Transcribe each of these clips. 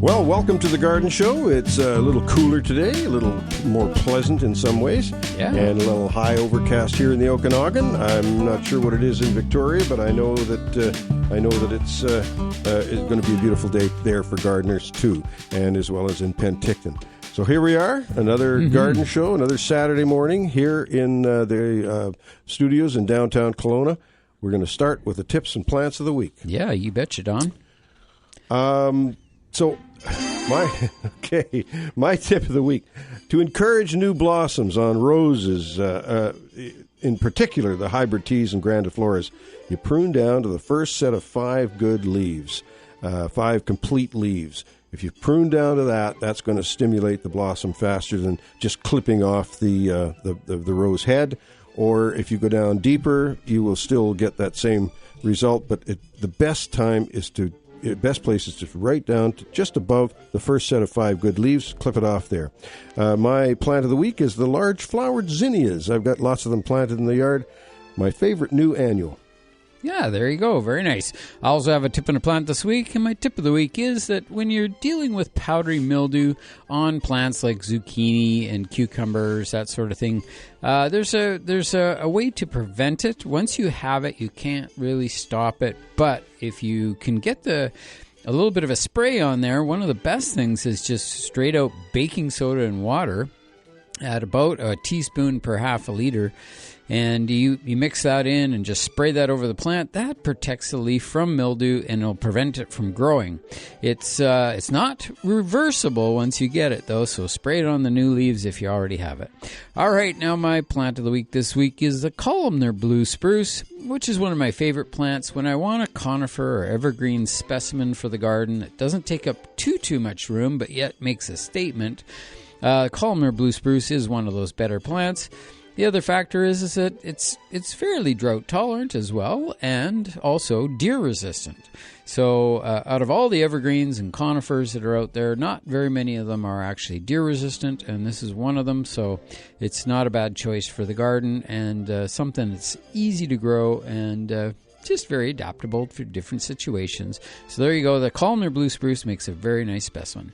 Well, welcome to the Garden Show. It's a little cooler today, a little more pleasant in some ways, and a little high overcast here in the Okanagan. I'm not sure what it is in Victoria, but I know that it's going to be a beautiful day there for gardeners too, and as well as in Penticton. So here we are, another garden show, another Saturday morning here in the studios in downtown Kelowna. We're going to start with the tips and plants of the week. Yeah, you betcha, Don. So, my tip of the week, to encourage new blossoms on roses, in particular the hybrid teas and grandifloras, you prune down to the first set of 5 good leaves, 5 complete leaves. If you prune down to that, that's going to stimulate the blossom faster than just clipping off the rose head. Or if you go down deeper, you will still get that same result. But the best place is to right down to just above the first set of 5 good leaves, clip it off there. My plant of the week is the large flowered zinnias. I've got lots of them planted in the yard. My favorite new annual. Yeah, there you go. Very nice. I also have a tip and a plant this week, and my tip of the week is that when you're dealing with powdery mildew on plants like zucchini and cucumbers, that sort of thing, there's a way to prevent it. Once you have it, you can't really stop it. But if you can get a little bit of a spray on there, one of the best things is just straight out baking soda and water at about a teaspoon per half a liter. And you mix that in and just spray that over the plant. That protects the leaf from mildew and it'll prevent it from growing. It's not reversible once you get it, though, so spray it on the new leaves if you already have it. All right, now my plant of the week this week is the columnar blue spruce, which is one of my favorite plants when I want a conifer or evergreen specimen for the garden that doesn't take up too much room but yet makes a statement. Columnar blue spruce is one of those better plants. The other factor is that it's fairly drought tolerant as well, and also deer resistant. So out of all the evergreens and conifers that are out there, not very many of them are actually deer resistant, and this is one of them. So it's not a bad choice for the garden, and something that's easy to grow and just very adaptable for different situations. So there you go. The columnar blue spruce makes a very nice specimen.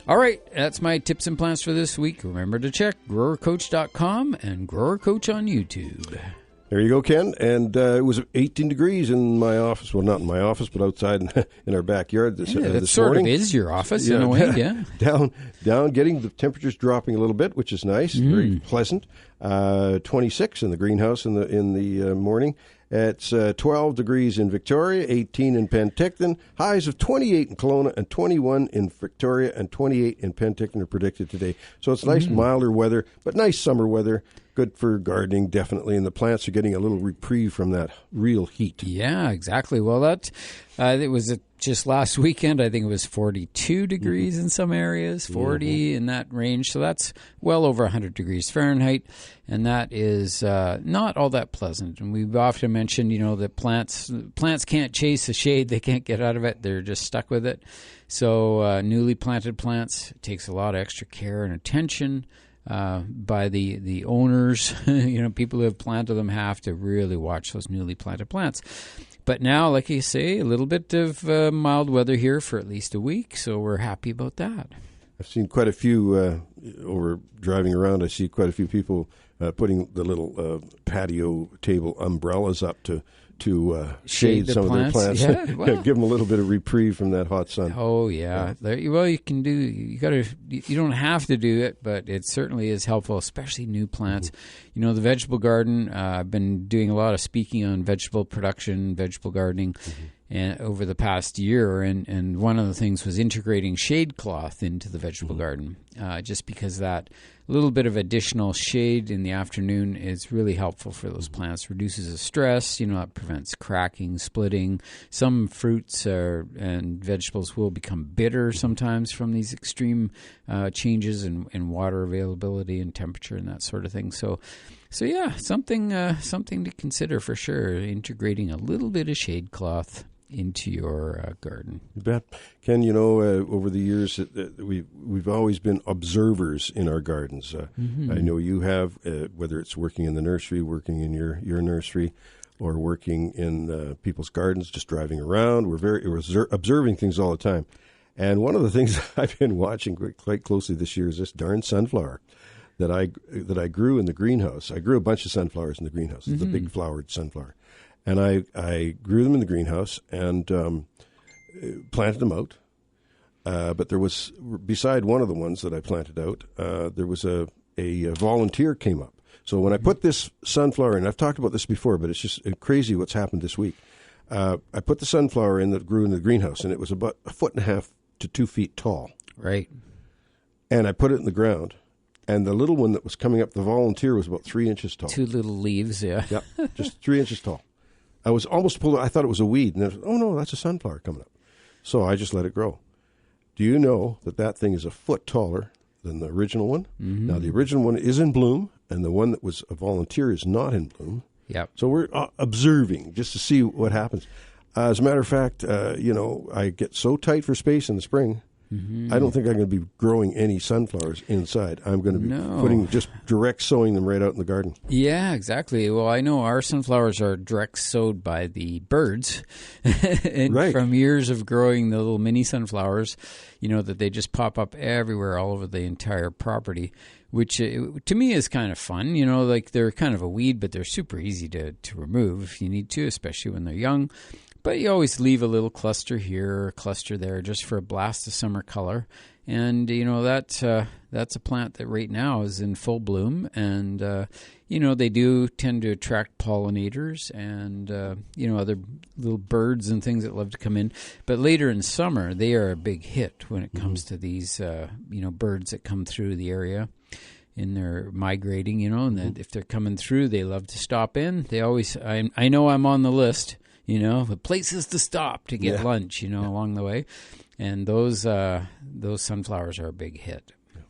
All right, that's my tips and plants for this week. Remember to check growercoach.com and Grower Coach on YouTube. There you go, Ken. And it was 18 degrees in my office. Well, not in my office, but outside in our backyard this morning. That sort of is your office in a way, yeah. Down, getting the temperatures dropping a little bit, which is nice, very pleasant. 26 in the greenhouse in the morning. It's 12 degrees in Victoria, 18 in Penticton. Highs of 28 in Kelowna and 21 in Victoria and 28 in Penticton are predicted today. So it's nice, milder weather, but nice summer weather. Good for gardening, definitely. And the plants are getting a little reprieve from that real heat. Yeah, exactly. Well, that it was just last weekend. I think it was 42 degrees in some areas, 40 in that range. So that's well over 100 degrees Fahrenheit. And that is not all that pleasant. And we've often mentioned, that plants can't chase the shade. They can't get out of it. They're just stuck with it. So newly planted plants, it takes a lot of extra care and attention by the owners. People who have planted them have to really watch those newly planted plants. But now, like you say, a little bit of mild weather here for at least a week, so we're happy about that. I've seen quite a few over driving around. I see quite a few people putting the little patio table umbrellas up to shade some of their plants. Yeah, well. Give them a little bit of reprieve from that hot sun. Oh yeah. Well, you can do. You don't have to do it, but it certainly is helpful, especially new plants. The vegetable garden. I've been doing a lot of speaking on vegetable production, vegetable gardening, and over the past year, and one of the things was integrating shade cloth into the vegetable garden, just because that little bit of additional shade in the afternoon is really helpful for those plants. Reduces the stress, it prevents cracking, splitting. Some fruits and vegetables will become bitter sometimes from these extreme changes in water availability and temperature and that sort of thing. So yeah, something to consider for sure, integrating a little bit of shade cloth into your garden. You bet. Ken, over the years, we've always been observers in our gardens. I know you have, whether it's working in the nursery, working in your nursery, or working in people's gardens, just driving around. We're observing things all the time. And one of the things I've been watching quite closely this year is this darn sunflower that I grew in the greenhouse. I grew a bunch of sunflowers in the greenhouse. It's a big flowered sunflower. And I grew them in the greenhouse and planted them out. But there was, beside one of the ones that I planted out, there was a volunteer came up. So when I put this sunflower in, I've talked about this before, but it's just crazy what's happened this week. I put the sunflower in that grew in the greenhouse, and it was about 1.5 to 2 feet tall. Right. And I put it in the ground, and the little one that was coming up, the volunteer, was about 3 inches tall. 2 little leaves, yeah. Yeah, just 3 inches tall. I was almost pulled. I thought it was a weed, and oh no, that's a sunflower coming up. So I just let it grow. Do you know that thing is a foot taller than the original one? Mm-hmm. Now the original one is in bloom, and the one that was a volunteer is not in bloom. Yep. So we're observing just to see what happens. As a matter of fact, I get so tight for space in the spring. Mm-hmm. I don't think I'm going to be growing any sunflowers inside. I'm going to be just direct sowing them right out in the garden. Yeah, exactly. Well, I know our sunflowers are direct sowed by the birds. And right. From years of growing the little mini sunflowers, that they just pop up everywhere all over the entire property, which to me is kind of fun. Like they're kind of a weed, but they're super easy to remove if you need to, especially when they're young. But you always leave a little cluster here, a cluster there, just for a blast of summer color. And, that's a plant that right now is in full bloom. And, they do tend to attract pollinators and, other little birds and things that love to come in. But later in summer, they are a big hit when it comes to these, birds that come through the area. And they're migrating, and if they're coming through, they love to stop in. They always, I know I'm on the list. The places to stop to get lunch, along the way. And those sunflowers are a big hit. Yeah.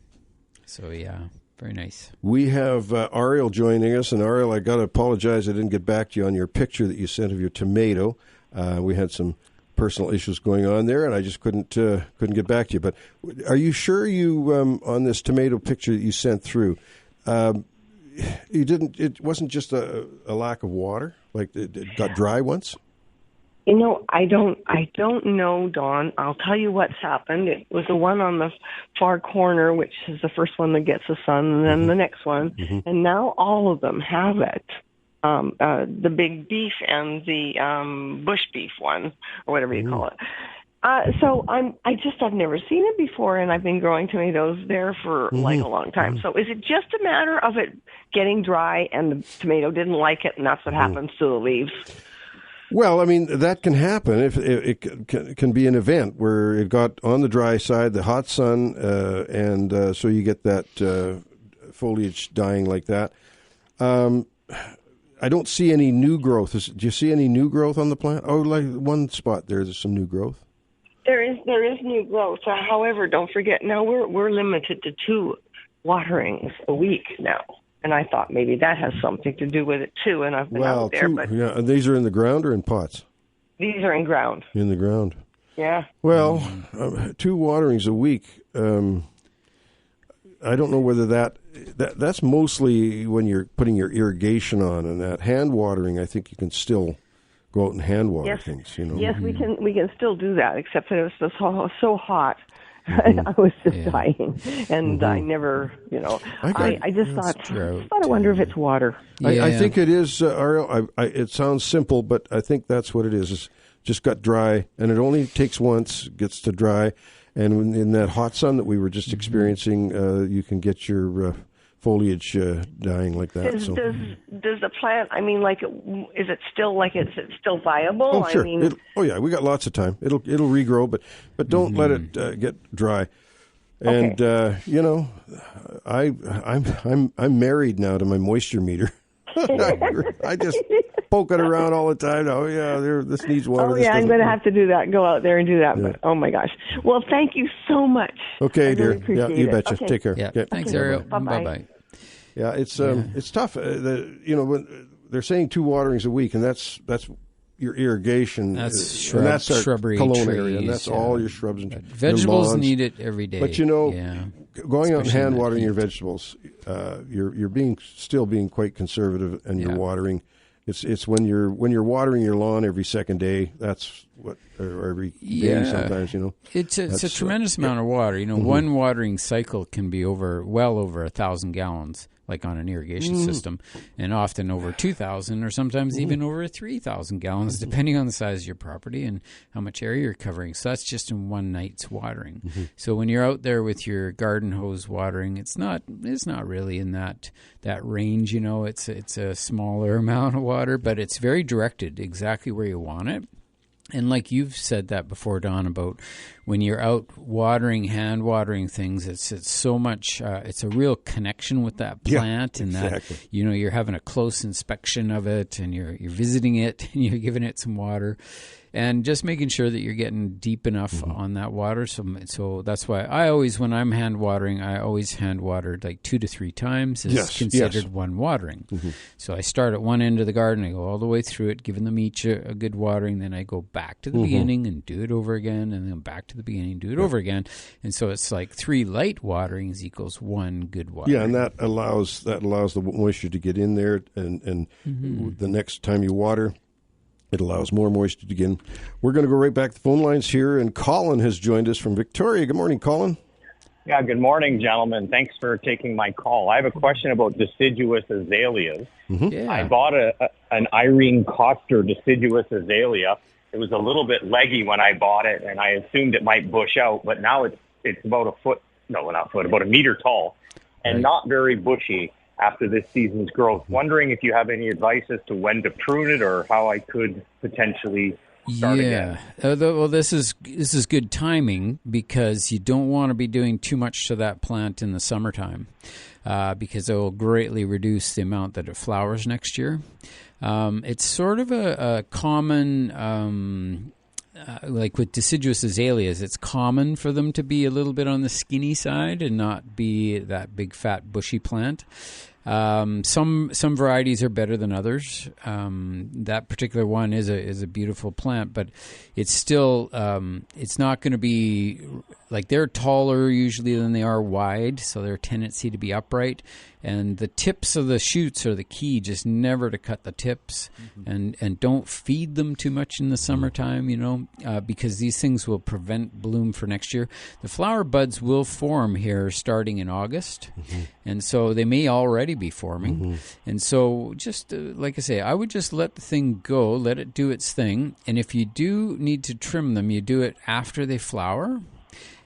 So, very nice. We have Ariel joining us. And, Ariel, I got to apologize. I didn't get back to you on your picture that you sent of your tomato. We had some personal issues going on there, and I just couldn't get back to you. But are you sure you, on this tomato picture that you sent through, it wasn't just a lack of water? Like it got dry once? I don't know, Dawn. I'll tell you what's happened. It was the one on the far corner, which is the first one that gets the sun, and then the next one. Mm-hmm. And now all of them have it. The big beef and the bush beef one, or whatever you call it. So I've never seen it before, and I've been growing tomatoes there for like a long time. So is it just a matter of it getting dry and the tomato didn't like it, and that's what happens to the leaves? Well, I mean, that can happen. If it can be an event where it got on the dry side, the hot sun, and so you get that foliage dying like that. I don't see any new growth. Do you see any new growth on the plant? Oh, like one spot there's some new growth. There is new growth. However, don't forget, now we're limited to 2 waterings a week now. And I thought maybe that has something to do with it, too, and I've been out there. And these are in the ground or in pots? These are in ground. In the ground. Yeah. Well, 2 waterings a week, I don't know whether that's mostly when you're putting your irrigation on, and that hand watering, I think you can still go out and hand water things, Yes, we can still do that, except that it was so hot. I was just dying, and I never, I just thought, I wonder if it's water. I think it is, Ariel. It sounds simple, but I think that's what it is. It's just got dry, and it only takes once, gets to dry, and in that hot sun that we were just experiencing, you can get your foliage dying like that. Does the plant? I mean, is it still viable? Oh, sure. I mean, we got lots of time. It'll regrow, but don't let it get dry. And I'm married now to my moisture meter. I just poke it around all the time. Oh yeah, this needs water. Oh yeah, I'm going to have to do that. Go out there and do that. Yeah. But oh my gosh. Well, thank you so much. Okay, dear. Yeah, you betcha. Okay. Take care. Yeah. Thanks, Ariel. Bye-bye. Yeah, it's tough. When they're saying 2 waterings a week, and that's your irrigation. That's shrubbery trees, area, and that's all your shrubs and vegetables need it every day. But going out and hand watering your vegetables, you're still being quite conservative, and you're watering It's when you're watering your lawn every second day. That's what, or every day sometimes. It's a tremendous amount of water. One watering cycle can be well over 1,000 gallons, like on an irrigation system, and often over 2,000 or sometimes even over 3,000 gallons, depending on the size of your property and how much area you're covering. So that's just in one night's watering. So when you're out there with your garden hose watering, it's not really in that range. It's a smaller amount of water, but it's very directed exactly where you want it. And like you've said that before, Don, about when you're out hand watering things, it's so much, it's a real connection with that plant, and exactly. That, you're having a close inspection of it, and you're visiting it, and you're giving it some water, and just making sure that you're getting deep enough on that water. So that's why I always, when I'm hand watering, I always hand watered like 2 to 3 times is considered one watering. So I start at one end of the garden, I go all the way through it, giving them each a good watering, then I go back to the beginning and do it over again, and then back to the beginning, do it over again. And so it's like 3 light waterings equals 1 good watering. Yeah, and that allows the moisture to get in there, and the next time you water, it allows more moisture to get in. We're going to go right back to the phone lines here, and Colin has joined us from Victoria. Good morning, Colin. Yeah, good morning, gentlemen. Thanks for taking my call. I have a question about deciduous azaleas. I bought an Irene Coster deciduous azalea. It was a little bit leggy when I bought it, and I assumed it might bush out, but now it's about about a meter tall, and not very bushy after this season's growth. Wondering if you have any advice as to when to prune it or how I could potentially start again. Well, this is good timing, because you don't want to be doing too much to that plant in the summertime, because it will greatly reduce the amount that it flowers next year. It's sort of a common, like with deciduous azaleas, it's common for them to be a little bit on the skinny side and not be that big, fat, bushy plant. Some varieties are better than others. That particular one is a beautiful plant, but it's still it's not going to be like, they're taller usually than they are wide, so their tendency to be upright. And the tips of the shoots are the key, just never to cut the tips, and don't feed them too much in the summertime, because these things will prevent bloom for next year. The flower buds will form here starting in August, and so they may already be forming. And so just like I say, I would just let the thing go, let it do its thing. And if you do need to trim them, you do it after they flower.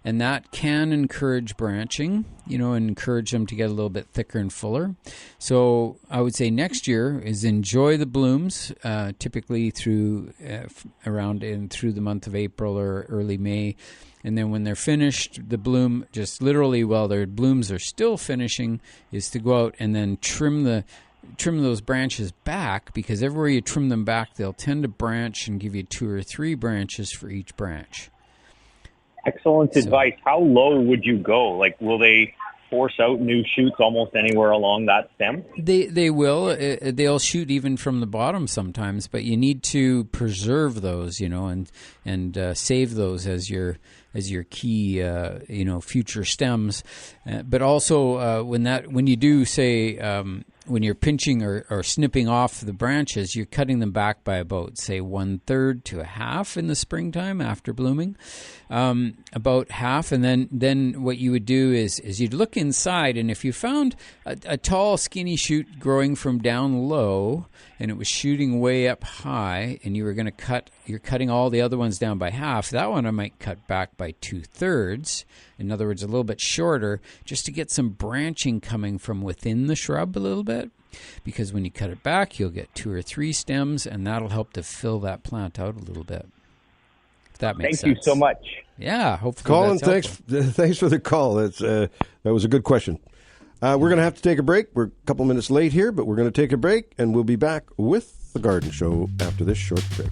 And that can encourage branching, and encourage them to get a little bit thicker and fuller. So I would say next year is enjoy the blooms, typically through around and through the month of April or early May. And then when they're finished, the bloom, just literally while their blooms are still finishing, is to go out and then trim those branches back, because everywhere you trim them back, they'll tend to branch and give you 2 or 3 branches for each branch. Excellent advice. How low would you go? Like, will they force out new shoots almost anywhere along that stem? They will. They'll shoot even from the bottom sometimes, but you need to preserve those, and save those as your key, future stems. But also when you do say, when you're pinching or snipping off the branches, you're cutting them back by about, say, 1/3 to a half in the springtime after blooming, about half. And then what you would do is you'd look inside, and if you found a tall, skinny shoot growing from down low, and it was shooting way up high, and you're cutting all the other ones down by half, that one I might cut back by 2/3. In other words, a little bit shorter, just to get some branching coming from within the shrub a little bit. Because when you cut it back, you'll get 2 or 3 stems, and that'll help to fill that plant out a little bit. If that makes sense. Thank you so much. Yeah, hopefully Colin, that's thanks for the call. That was a good question. We're going to have to take a break. We're a couple minutes late here, but we're going to take a break, and we'll be back with The Garden Show after this short break.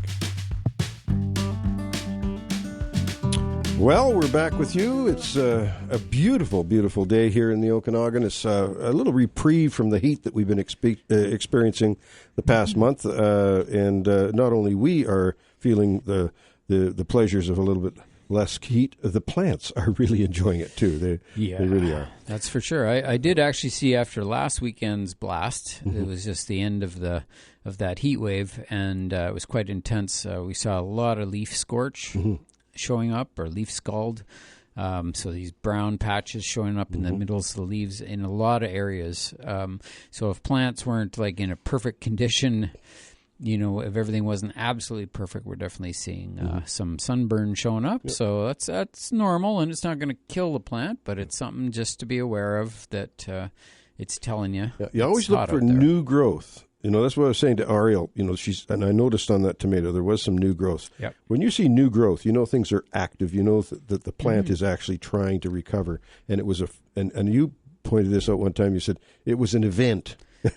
Well, we're back with you. It's a beautiful, beautiful day here in the Okanagan. It's a little reprieve from the heat that we've been experiencing the past month, and not only we are feeling the pleasures of a little bit less heat, the plants are really enjoying it too. They really are. That's for sure. I did actually see after last weekend's blast, it was just the end of that heat wave, and it was quite intense. We saw a lot of leaf scorch showing up, or leaf scald. So these brown patches showing up in the middles of the leaves in a lot of areas. So if plants weren't like in a perfect condition, if everything wasn't absolutely perfect, we're definitely seeing some sunburn showing up. Yep. So that's normal, and it's not going to kill the plant, but it's something just to be aware of that it's telling you. Yeah, you always look for new growth. That's what I was saying to Ariel. And I noticed on that tomato there was some new growth. Yep. When you see new growth, things are active. That the plant is actually trying to recover. And it was and you pointed this out one time. You said it was an event.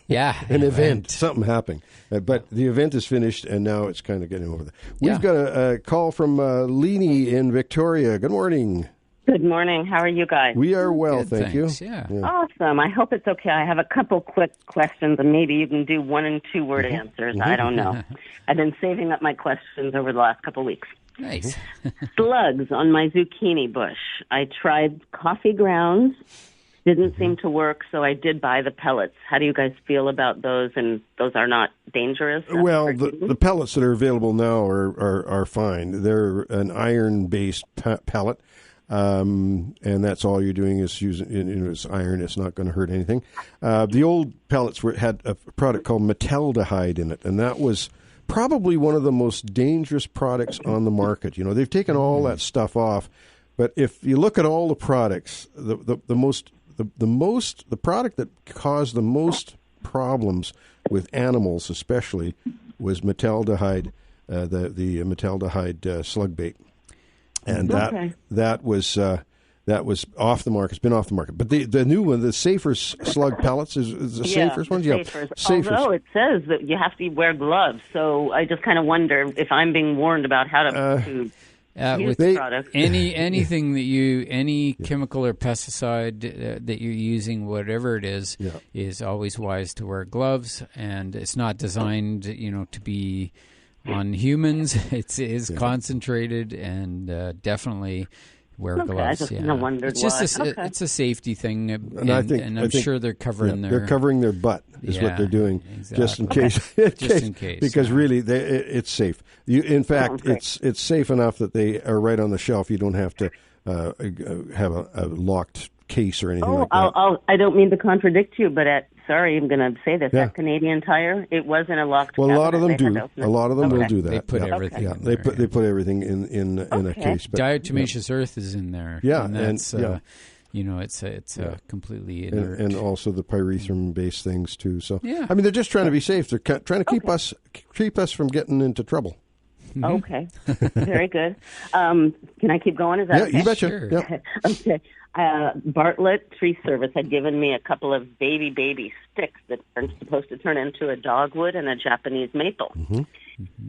Yeah, an event. Something happening. But the event is finished, and now it's kind of getting over there. We've got a call from Leanie in Victoria. Good morning. Good morning. How are you guys? We are well, Good, thank you. Yeah. Awesome. I hope it's okay. I have a couple quick questions, and maybe you can do 1 and 2 word answers. I don't know. I've been saving up my questions over the last couple weeks. Nice. Slugs on my zucchini bush. I tried coffee grounds. Didn't seem to work, so I did buy the pellets. How do you guys feel about those? And those are not dangerous? Well, the pellets that are available now are fine. They're an iron-based pellet. And that's all you're doing is using it's iron. It's not going to hurt anything. The old pellets had a product called metaldehyde in it, and that was probably one of the most dangerous products on the market. They've taken all that stuff off, but if you look at all the products, the product that caused the most problems with animals, especially, was metaldehyde, the metaldehyde slug bait. And that was off the market. It's been off the market. But the new one, the safer slug pellets, is the safest one? Yeah, safest. Although it says that you have to wear gloves. So I just kind of wonder if I'm being warned about how to use the product. Anything that any chemical or pesticide that you're using, whatever it is always wise to wear gloves. And it's not designed, to be on humans. It is concentrated, and definitely wear gloves. I just wondered it's just it's a safety thing, and I'm sure they're covering they're covering their butt is what they're doing, exactly. Just in case. Just in case, because really it's safe. In fact, it's safe enough that they are right on the shelf. You don't have to have a locked case or anything like that. I don't mean to contradict you, but I'm going to say this. At Canadian Tire, it wasn't a locked cabinet. Well, a lot of them do. A lot of them will do that. They put everything. Yeah, they put everything in a case. But, diatomaceous earth is in there. Yeah, and that's it's completely inert. And also the pyrethrum-based things too. So I mean, they're just trying to be safe. They're trying to keep us from getting into trouble. Okay, very good. Can I keep going? Is that okay? You betcha. Sure. Yeah. Okay. Bartlett Tree Service had given me a couple of baby sticks that are supposed to turn into a dogwood and a Japanese maple.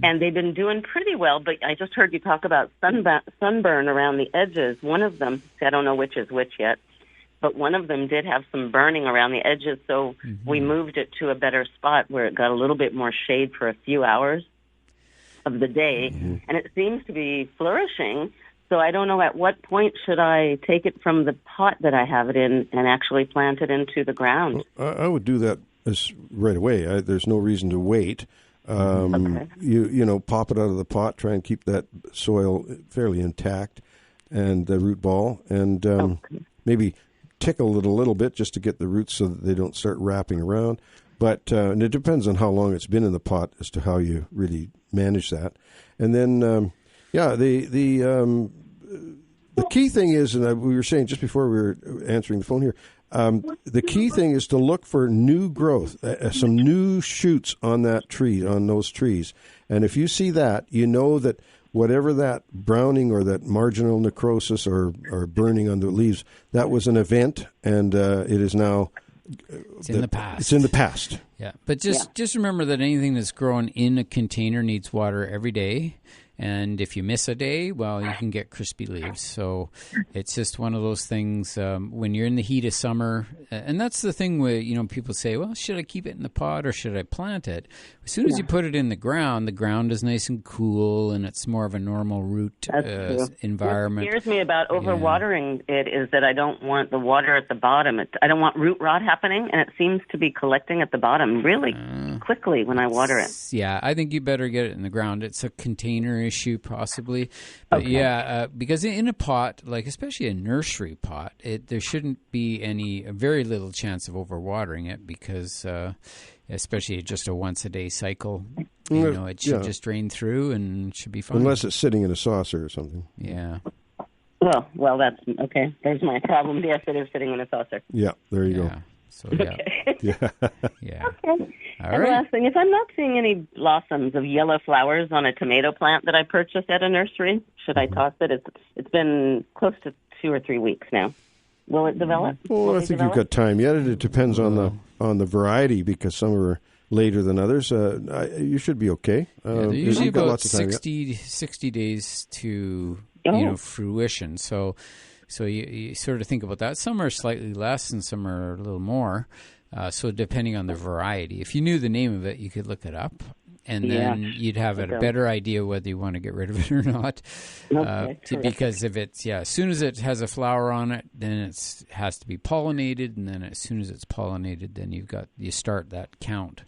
And they've been doing pretty well, but I just heard you talk about sunburn around the edges. One of them, I don't know which is which yet, but one of them did have some burning around the edges, so we moved it to a better spot where it got a little bit more shade for a few hours of the day, and it seems to be flourishing. So I don't know at what point should I take it from the pot that I have it in and actually plant it into the ground. I would do that right away. There's no reason to wait. You pop it out of the pot, try and keep that soil fairly intact, and the root ball, and maybe tickle it a little bit just to get the roots so that they don't start wrapping around. But and it depends on how long it's been in the pot as to how you really manage that. And then the key thing is, and we were saying just before we were answering the phone here, the key thing is to look for new growth, some new shoots on that tree, on those trees. And if you see that, you know that whatever that browning or that marginal necrosis or burning on the leaves, that was an event, and it is now... It's in the past. It's in the past. Yeah, but just remember that anything that's grown in a container needs water every day. And if you miss a day, well, you can get crispy leaves. So it's just one of those things when you're in the heat of summer. And that's the thing where, people say, well, should I keep it in the pot or should I plant it? As soon as you put it in the ground is nice and cool, and it's more of a normal root environment. What scares me about overwatering it is that I don't want the water at the bottom. I don't want root rot happening, and it seems to be collecting at the bottom really quickly when I water it. Yeah, I think you better get it in the ground. It's a container issue possibly. But because in a pot, like especially a nursery pot, there shouldn't be very little chance of overwatering it because especially just a once-a-day cycle. It should just drain through and should be fine. Unless it's sitting in a saucer or something. Yeah. Well, that's okay. There's my problem. Yes, it is sitting in a saucer. Yeah, there you go. So, yeah. Yeah. Yeah. Okay. All and right. last thing, if I'm not seeing any blossoms of yellow flowers on a tomato plant that I purchased at a nursery, should I toss it? It's been close to 2 or 3 weeks now. Will it develop? Well, I think you've got time yet. It depends on the variety because some are later than others. You should be okay. They're usually about 60 days to fruition. So you sort of think about that. Some are slightly less and some are a little more. So depending on the variety. If you knew the name of it, you could look it up. And then you'd have a better idea whether you want to get rid of it or not. Because if it's, as soon as it has a flower on it, then it has to be pollinated. And then as soon as it's pollinated, then you start that count.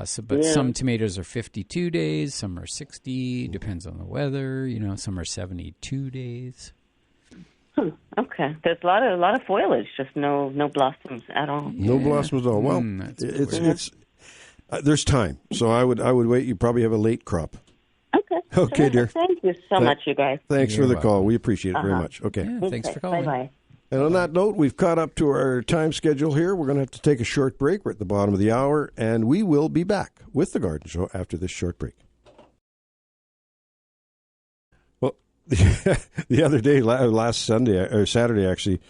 Some tomatoes are 52 days, some are 60, depends on the weather. Some are 72 days. Okay. There's a lot of foliage, just no blossoms at all. No blossoms at all. Well, it's there's time, so I would wait. You probably have a late crop. Okay, dear. Thank you so much, you guys. Thanks for the call. We appreciate it very much. Okay. Yeah, thanks for calling. Bye-bye. And on that note, we've caught up to our time schedule here. We're going to have to take a short break. We're at the bottom of the hour, and we will be back with the Garden Show after this short break. Well, the other day, last Saturday actually,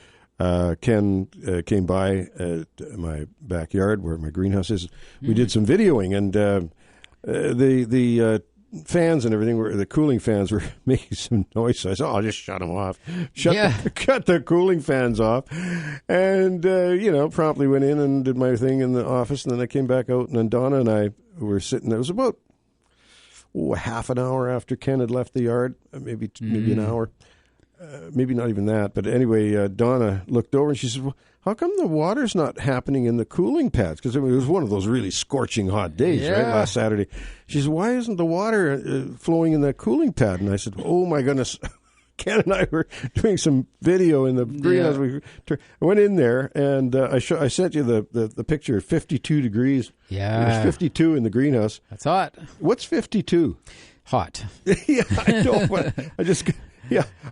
Ken came by my backyard where my greenhouse is. We did some videoing, and the fans and everything, the cooling fans were making some noise. So I said, I'll just shut them off. Cut the cooling fans off. And, promptly went in and did my thing in the office. And then I came back out, and then Donna and I were sitting. It was about half an hour after Ken had left the yard, maybe an hour. Maybe not even that. But anyway, Donna looked over and she said, well, how come the water's not happening in the cooling pads? Because it was one of those really scorching hot days, right, last Saturday. She said, why isn't the water flowing in that cooling pad? And I said, oh, my goodness. Ken and I were doing some video in the greenhouse. I went in there, and I sent you the picture of 52 degrees. Yeah. It was 52 in the greenhouse. That's hot. What's 52? Hot. Yeah, I know, but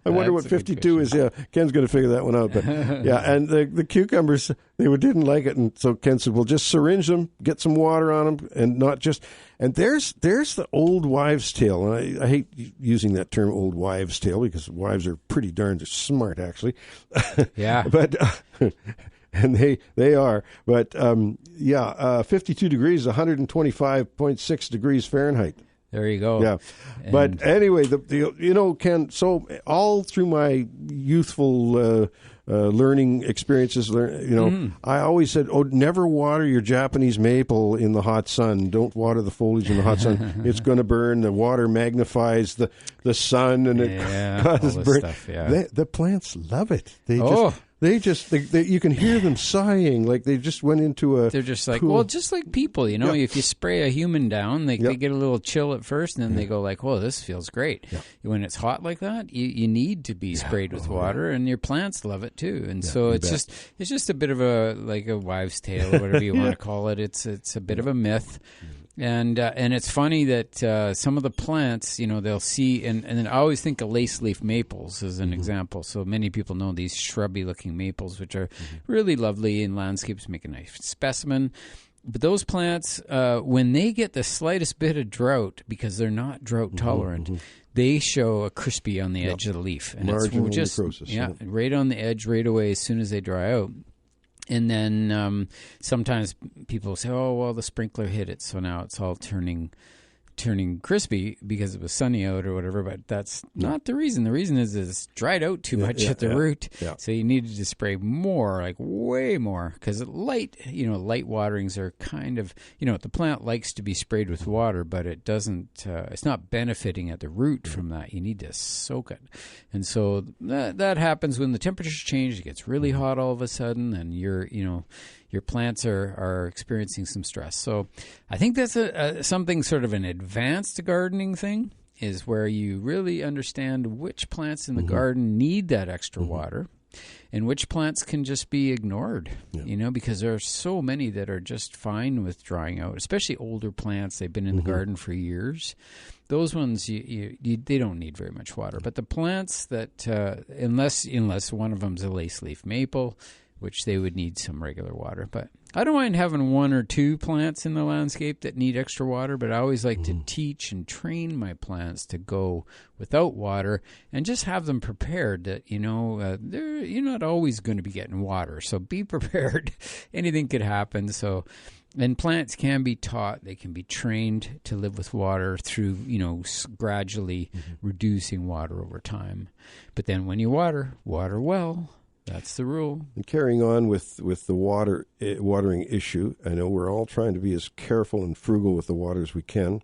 I wonder what 52 is. Yeah, Ken's going to figure that one out. But and the cucumbers, they didn't like it, and so Ken said, "Well, just syringe them, get some water on them, and not just." And there's the old wives' tale, and I hate using that term, old wives' tale, because wives are pretty darn smart, actually. Yeah, but. And they are, but 52 degrees, 125.6 degrees Fahrenheit. There you go. Yeah, but anyway, Ken. So all through my youthful learning experiences, I always said, never water your Japanese maple in the hot sun. Don't water the foliage in the hot sun. It's going to burn. The water magnifies the sun, and it causes burn. Stuff, yeah. The plants love it. They just you can hear them sighing like they just went into a. They're just like, well, just like people, if you spray a human down, they get a little chill at first, and then they go like, "Whoa, this feels great." Yeah. When it's hot like that, you need to be sprayed with water, and your plants love it too. And so it's just a bit of a wives' tale, or whatever you want to call it. It's a bit of a myth. And it's funny that some of the plants, they'll see, and then I always think of lace leaf maples as an example. So many people know these shrubby-looking maples, which are really lovely in landscapes, make a nice specimen. But those plants, when they get the slightest bit of drought, because they're not drought-tolerant, they show a crispy on the edge of the leaf. And marginal it's just, necrosis, right on the edge right away as soon as they dry out. And then sometimes people say, oh, well, the sprinkler hit it, so now it's all turning turning crispy because it was sunny out or whatever, but that's not the reason. The reason is it's dried out too much at the root. Yeah. So you needed to spray more, like way more, because light waterings are kind of, the plant likes to be sprayed with water, but it doesn't, it's not benefiting at the root from that. You need to soak it. And so that happens when the temperatures change. It gets really hot all of a sudden, and your plants are experiencing some stress. So I think that's something sort of an advanced gardening thing, is where you really understand which plants in the garden need that extra water and which plants can just be ignored, because there are so many that are just fine with drying out, especially older plants. They've been in the garden for years. Those ones, they don't need very much water. But the plants that, unless one of them's a lace leaf maple, which they would need some regular water. But I don't mind having one or two plants in the landscape that need extra water, but I always like to teach and train my plants to go without water and just have them prepared that, you're not always going to be getting water. So be prepared. Anything could happen. So, and plants can be taught, they can be trained to live with water through, gradually reducing water over time. But then when you water well. That's the rule. And carrying on with the watering issue, I know we're all trying to be as careful and frugal with the water as we can.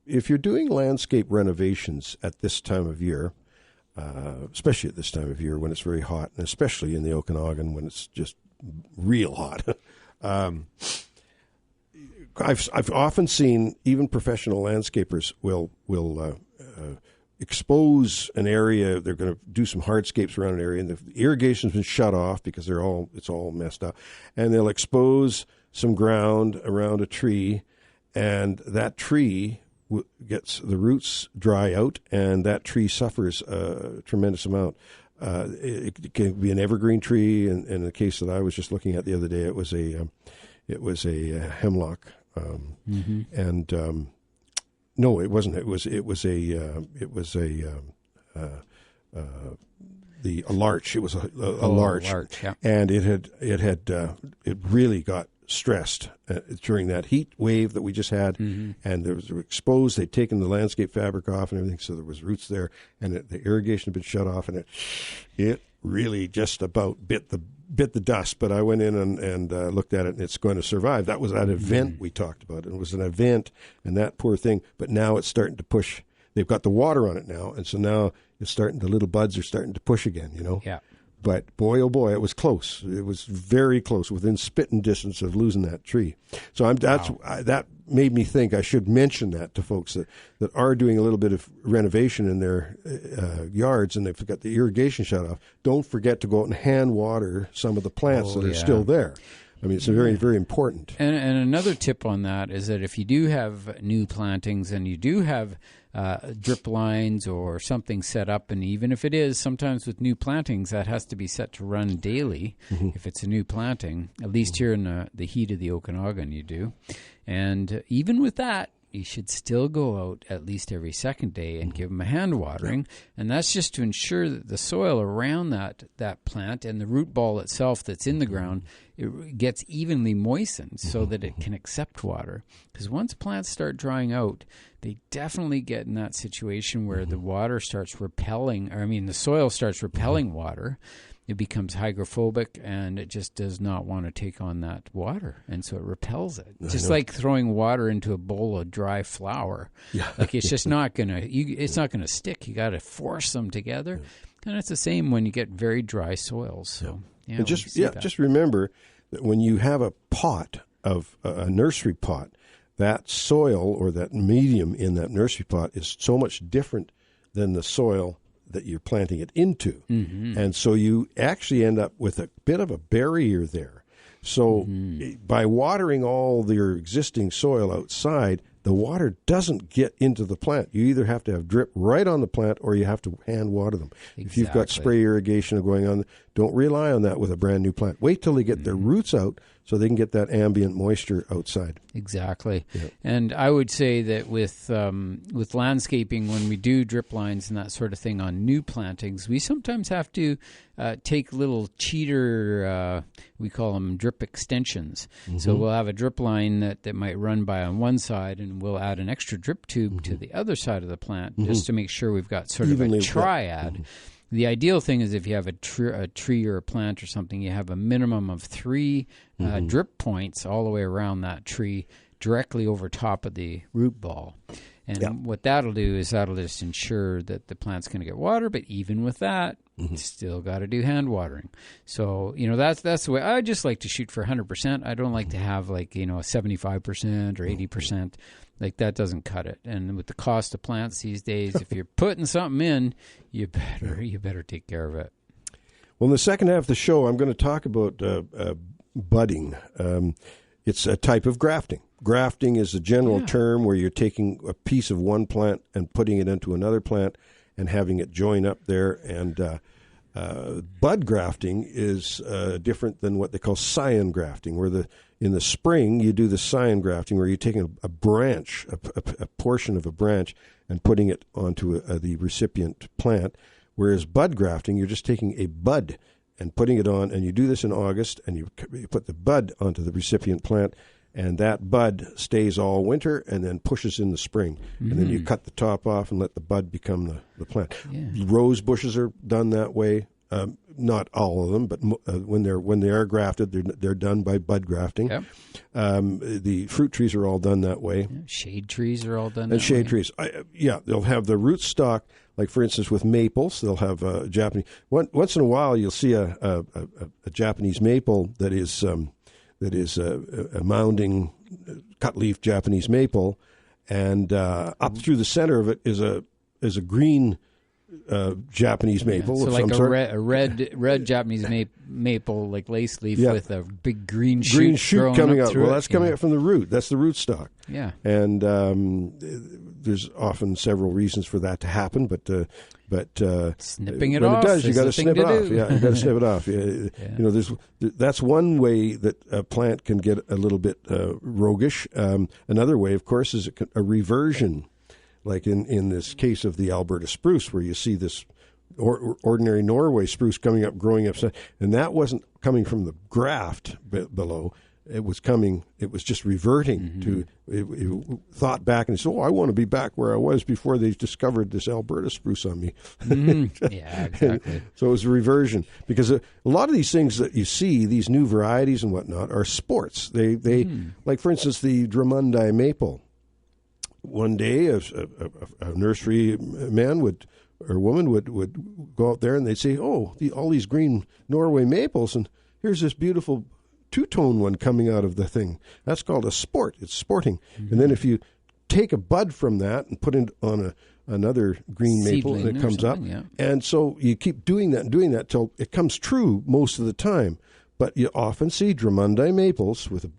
If you're doing landscape renovations at this time of year, especially at this time of year when it's very hot, and especially in the Okanagan when it's just real hot, I've often seen even professional landscapers will expose an area. They're going to do some hardscapes around an area, and the irrigation's been shut off because it's all messed up, and they'll expose some ground around a tree, and that tree gets the roots dry out, and that tree suffers a tremendous amount. It can be an evergreen tree, and in the case that I was just looking at the other day, it was a hemlock, and no, it wasn't. It was a larch. It was a larch, yeah. And it really got stressed during that heat wave that we just had, and there was exposed. They'd taken the landscape fabric off and everything, so there was roots there, and the irrigation had been shut off, and it really just about bit the dust. But I went in and looked at it, and it's going to survive. That was that event we talked about. It was an event, and that poor thing. But now it's starting to push. They've got the water on it now, and so now it's starting. The little buds are starting to push again. Yeah. But boy, oh boy, it was close. It was very close, within spitting distance of losing that tree. So that made me think I should mention that to folks that are doing a little bit of renovation in their yards, and they've got the irrigation shut off. Don't forget to go out and hand water some of the plants that are still there. I mean, it's very, very important. And another tip on that is that if you do have new plantings and you do have drip lines or something set up, and even if it is, sometimes with new plantings, that has to be set to run daily if it's a new planting, at least here in the heat of the Okanagan you do. And even with that, you should still go out at least every second day and give them a hand watering. And that's just to ensure that the soil around that plant and the root ball itself that's in the ground, it gets evenly moistened so that it can accept water. Because once plants start drying out, they definitely get in that situation where the water starts repelling, the soil starts repelling water. It becomes hydrophobic, and it just does not want to take on that water, and so it repels it. Just like throwing water into a bowl of dry flour. Yeah. Like it's just not gonna stick. You got to force them together, and it's the same when you get very dry soils. So and just remember that when you have a pot of a nursery pot, that soil or that medium in that nursery pot is so much different than the soil that you're planting it into. And so you actually end up with a bit of a barrier there. So by watering all your existing soil outside, the water doesn't get into the plant. You either have to have drip right on the plant or you have to hand water them. Exactly. If you've got spray irrigation going on, don't rely on that with a brand new plant. Wait till they get their roots out so they can get that ambient moisture outside. Exactly. Yeah. And I would say that with landscaping, when we do drip lines and that sort of thing on new plantings, we sometimes have to take little cheater, we call them drip extensions. Mm-hmm. So we'll have a drip line that might run by on one side, and we'll add an extra drip tube to the other side of the plant just to make sure we've got sort of a triad. Mm-hmm. The ideal thing is if you have a tree or a plant or something, you have a minimum of 3 drip points all the way around that tree directly over top of the root ball. And what that'll do is that'll just ensure that the plant's going to get water, but even with that, still got to do hand watering. So, that's the way. I just like to shoot for 100%. I don't like to have a 75% or 80%. Like, that doesn't cut it. And with the cost of plants these days, if you're putting something in, you better take care of it. Well, in the second half of the show, I'm going to talk about budding. It's a type of grafting. Grafting is a general term where you're taking a piece of one plant and putting it into another plant and having it join up there. And bud grafting is different than what they call scion grafting, where in the spring you do the scion grafting, where you're taking a branch, a portion of a branch, and putting it onto the recipient plant. Whereas bud grafting, you're just taking a bud and putting it on, and you do this in August, and you put the bud onto the recipient plant, and that bud stays all winter and then pushes in the spring. Mm-hmm. And then you cut the top off and let the bud become the plant. Yeah. Rose bushes are done that way. Not all of them, but when they are grafted, they're done by bud grafting. Yep. The fruit trees are all done that way. Yeah, shade trees are all done. And shade trees, they'll have the root stock. Like for instance, with maples, they'll have Japanese. Once in a while, you'll see a Japanese maple that is a mounding cut-leaf Japanese maple, and up through the center of it is a green Japanese maple. So of like some sort. a red Japanese maple, like lace leaf with a big green shoot coming out. Well, that's coming out out from the root. That's the root stock. Yeah. And there's often several reasons for that to happen, but snipping it when off. It does, you got to snip it off. Yeah, you got to snip it off. Yeah. That's one way that a plant can get a little bit roguish. Another way, of course, is a reversion. Like in this case of the Alberta spruce, where you see this ordinary Norway spruce growing up, and that wasn't coming from the graft below. It was just reverting to, it thought back and said, I want to be back where I was before they discovered this Alberta spruce on me. Yeah, exactly. So it was a reversion, because a lot of these things that you see, these new varieties and whatnot, are sports. They like, for instance, the Drummondii maple. One day, a nursery man or woman would go out there and they'd say, all these green Norway maples, and here's this beautiful two-tone one coming out of the thing. That's called a sport. It's sporting. Mm-hmm. And then if you take a bud from that and put it on another green maple, and it comes up. Yeah. And so you keep doing that till it comes true most of the time. But you often see Drummondii maples with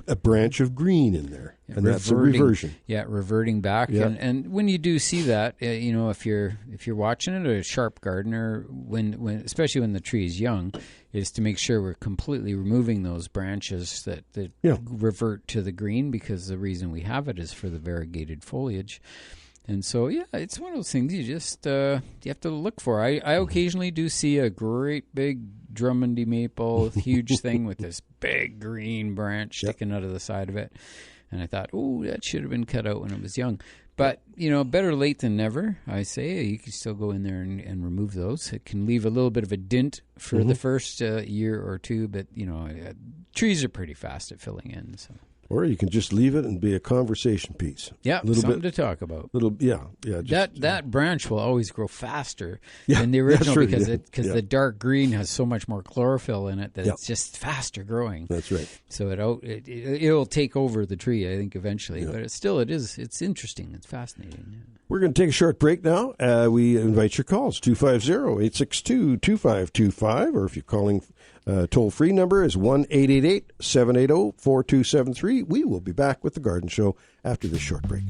a branch of green in there, and that's a reversion. Yeah, reverting back. Yeah. And when you do see that, if you're watching it, a sharp gardener, when especially when the tree is young, is to make sure we're completely removing those branches that revert to the green, because the reason we have it is for the variegated foliage. And so, it's one of those things you just you have to look for. I occasionally do see a great big Drummondii maple, huge thing with this big green branch sticking out of the side of it. And I thought, that should have been cut out when it was young. But, better late than never, I say. You can still go in there and remove those. It can leave a little bit of a dent for the first year or two, but, trees are pretty fast at filling in, so. Or you can just leave it and be a conversation piece. Yeah, something to talk about. That branch will always grow faster than the original, because the dark green has so much more chlorophyll in it that it's just faster growing. That's right. So it'll take over the tree, I think, eventually. Yeah. But it's interesting. It's fascinating. Yeah. We're going to take a short break now. We invite your calls, 250-862-2525, or if you're calling toll-free number is 1-888-780-4273. We will be back with The Garden Show after this short break.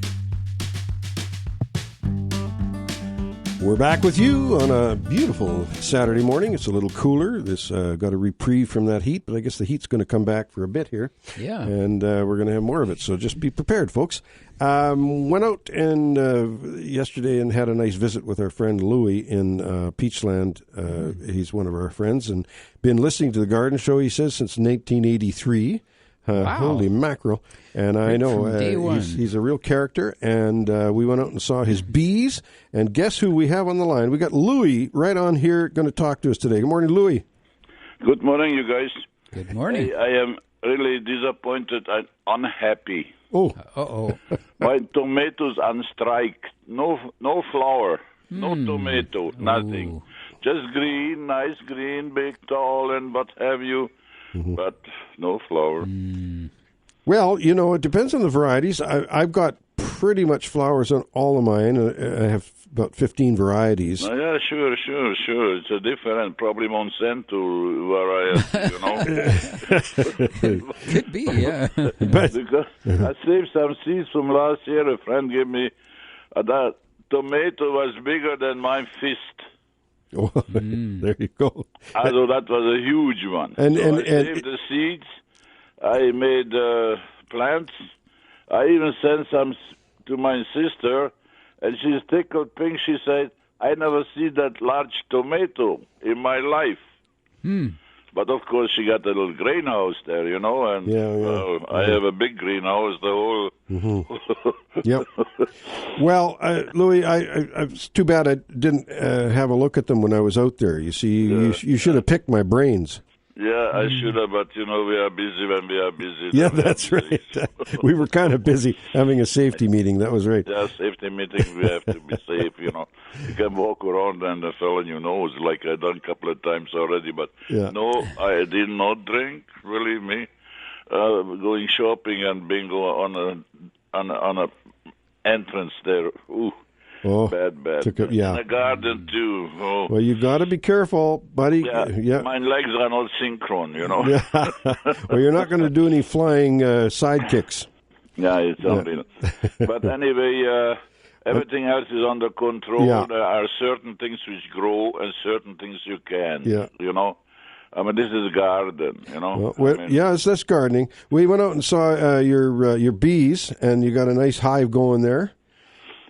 We're back with you on a beautiful Saturday morning. It's a little cooler. This got a reprieve from that heat, but I guess the heat's going to come back for a bit here. Yeah. And we're going to have more of it, so just be prepared, folks. Went out and yesterday and had a nice visit with our friend Louis in Peachland. He's one of our friends and been listening to the garden show, he says, since 1983. Wow. Holy mackerel. And I know day one. he's a real character. And we went out and saw his bees. And guess who we have on the line? We got Louis right on here going to talk to us today. Good morning, Louis. Good morning, you guys. Good morning. I am really disappointed and unhappy. Oh. Uh-oh. My tomatoes on strike. No flower. No tomato. Nothing. Ooh. Just green, nice green, big, tall, and what have you. But no flower. Well, you know, it depends on the varieties. I've got pretty much flowers on all of mine. I have about 15 varieties. Yeah, sure. It's a different, probably Monsanto variety, Could be, yeah. But, Because I saved some seeds from last year. A friend gave me that tomato was bigger than my fist. There you go. So that was a huge one. And I saved the seeds. I made plants. I even sent some to my sister, and she's tickled pink. She said, "I never see that large tomato in my life." But of course, she got a little greenhouse there, you know, and I have a big greenhouse. The whole. Yep. Well, Louis, it's too bad I didn't have a look at them when I was out there. You see, you should have picked my brains. Yeah, I should have, but you know, we are busy when we are busy. Yeah, that's right. We were kind of busy having a safety meeting. That was right. Yeah, safety meeting. We have to be safe, you know. You can walk around and fell on your nose like I've done a couple of times already. But no, I did not drink. Believe me, going shopping and bingo on a entrance there. Ooh. Oh, bad. In the garden too. Oh. Well, you got to be careful, buddy. Yeah, my legs are not synchron, you know. Well, you're not going to do any flying sidekicks. Yeah, it's something. But anyway, everything else is under control. Yeah. There are certain things which grow and certain things you can. Yeah. You know. I mean, this is a garden, you know. That's gardening. We went out and saw your bees, and you got a nice hive going there.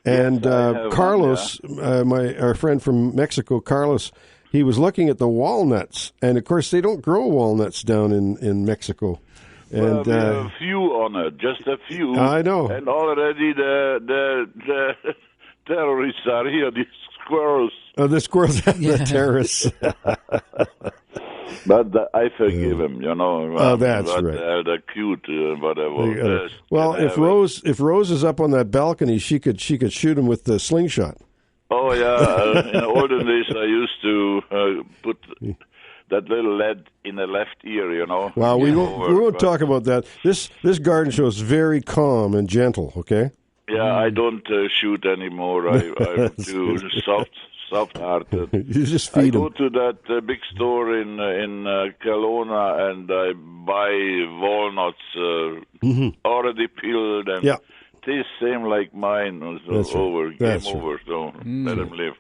And Carlos, our friend from Mexico, Carlos, he was looking at the walnuts, and of course they don't grow walnuts down in Mexico. And we have a few on it, just a few. I know. And already the terrorists are here, the squirrels. Oh, the squirrels have the terrorists. But I forgive him, you know. Oh, that's right. They're cute, whatever. Well, if Rose is up on that balcony, she could shoot him with the slingshot. Oh yeah, in the olden days I used to put that little lead in the left ear, you know. Well, we won't talk about that. This garden show is very calm and gentle. Okay. Yeah, I don't shoot anymore. I'm too soft-hearted. You just feed them. I go to that big store in Kelowna and I buy walnuts already peeled and tastes same like mine. So That's over, right. game That's over. So let them live.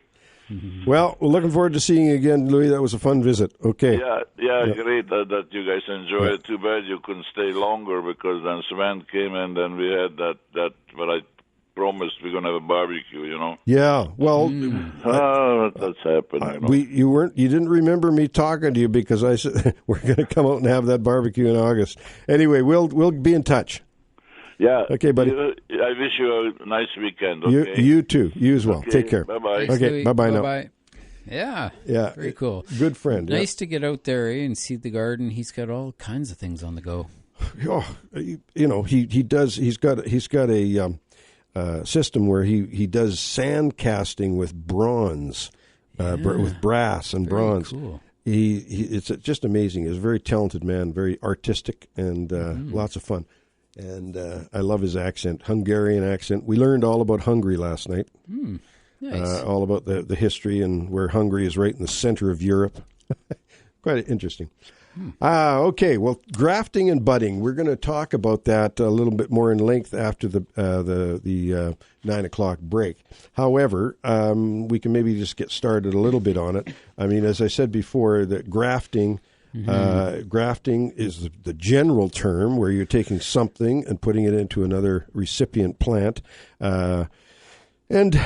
Well, we're looking forward to seeing you again, Louis. That was a fun visit. Okay. Yeah, great that you guys enjoyed it. Too bad you couldn't stay longer because then Sven came and then we had that but I promised we're going to have a barbecue, you know. Yeah, well, that's happened. You know? You didn't remember me talking to you because I said we're going to come out and have that barbecue in August. Anyway, we'll be in touch. Yeah. Okay, buddy. I wish you a nice weekend. Okay? You too. You as well. Okay, Take care. Bye-bye. Okay, bye-bye now. Bye-bye. Yeah. Very cool. Good friend. Nice to get out there and see the garden. He's got all kinds of things on the go. Oh, you know, he does. He's got a system where he does sand casting with bronze, with brass and bronze. Cool. It's just amazing. He's a very talented man, very artistic, and lots of fun. And I love his accent, Hungarian accent. We learned all about Hungary last night. Nice. All about the history and where Hungary is right in the center of Europe. Quite interesting. Okay, well, grafting and budding. We're going to talk about that a little bit more in length after the 9 o'clock break. However, we can maybe just get started a little bit on it. I mean, as I said before, that grafting is the general term where you're taking something and putting it into another recipient plant. And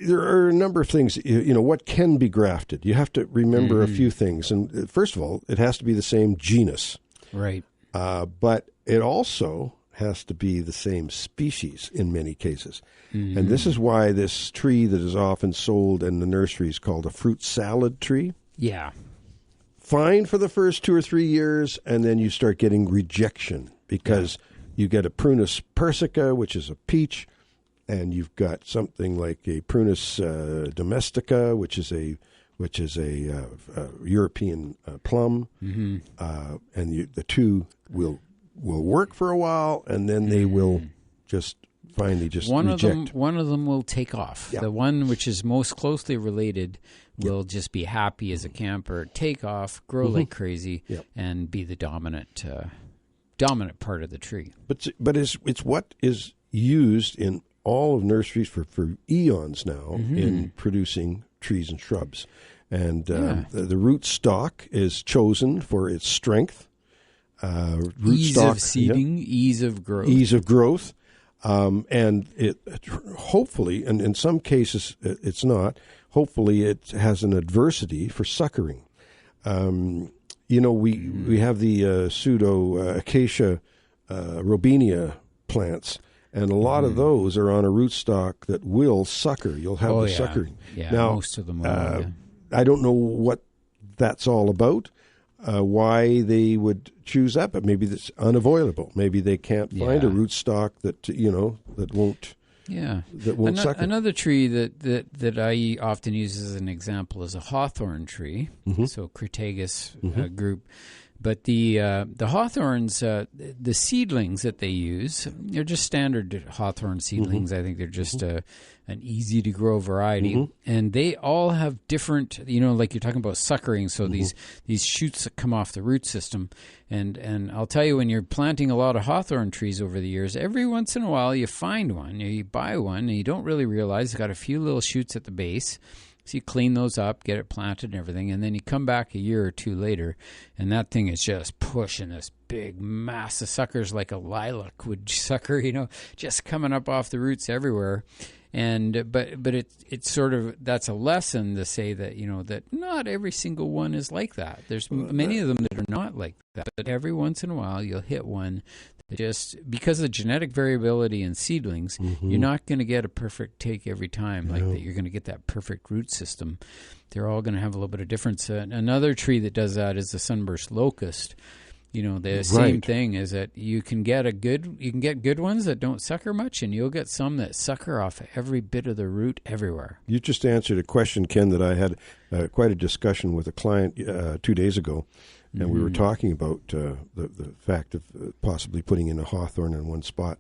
there are a number of things, what can be grafted. You have to remember a few things. And first of all, it has to be the same genus. Right. But it also has to be the same species in many cases. And this is why this tree that is often sold in the nursery is called a fruit salad tree. Yeah. Fine for the first 2 or 3 years, and then you start getting rejection because you get a Prunus persica, which is a peach, and you've got something like a Prunus domestica, which is a European plum, and the two will work for a while, and then they will just finally just reject. One of them will take off. Yeah. The one which is most closely related will just be happy as a camper, take off, grow like crazy, and be the dominant part of the tree. But it's what is used in all of nurseries for eons now in producing trees and shrubs. And the root stock is chosen for its strength. Ease of seeding, ease of growth. And it hopefully, and in some cases it's not, hopefully it has an adversity for suckering. We have the pseudo acacia robinia plants, and a lot of those are on a rootstock that will sucker. You'll have suckering. Yeah, now, most of them will. I don't know what that's all about, why they would choose that, but maybe that's unavoidable. Maybe they can't find a rootstock that that won't. Yeah, that won't sucker. Another tree that I often use as an example is a hawthorn tree, so Crataegus group. But the hawthorns, the seedlings that they use, they're just standard hawthorn seedlings. I think they're just an easy to grow variety, and they all have different. Like you're talking about suckering. So these shoots that come off the root system, and I'll tell you, when you're planting a lot of hawthorn trees over the years, every once in a while you find one, you buy one, and you don't really realize it's got a few little shoots at the base. So you clean those up, get it planted and everything, and then you come back a year or two later, and that thing is just pushing this big mass of suckers like a lilac would sucker, just coming up off the roots everywhere. And but it's sort of, that's a lesson to say that that not every single one is like that. There's many of them that are not like that, but every once in a while you'll hit one. Just because of the genetic variability in seedlings, you're not going to get a perfect take every time. Like that, you're going to get that perfect root system. They're all going to have a little bit of difference. Another tree that does that is the sunburst locust. The same thing is that you can get good ones that don't sucker much, and you'll get some that sucker off every bit of the root everywhere. You just answered a question, Ken, that I had quite a discussion with a client 2 days ago. And we were talking about the fact of possibly putting in a hawthorn in one spot.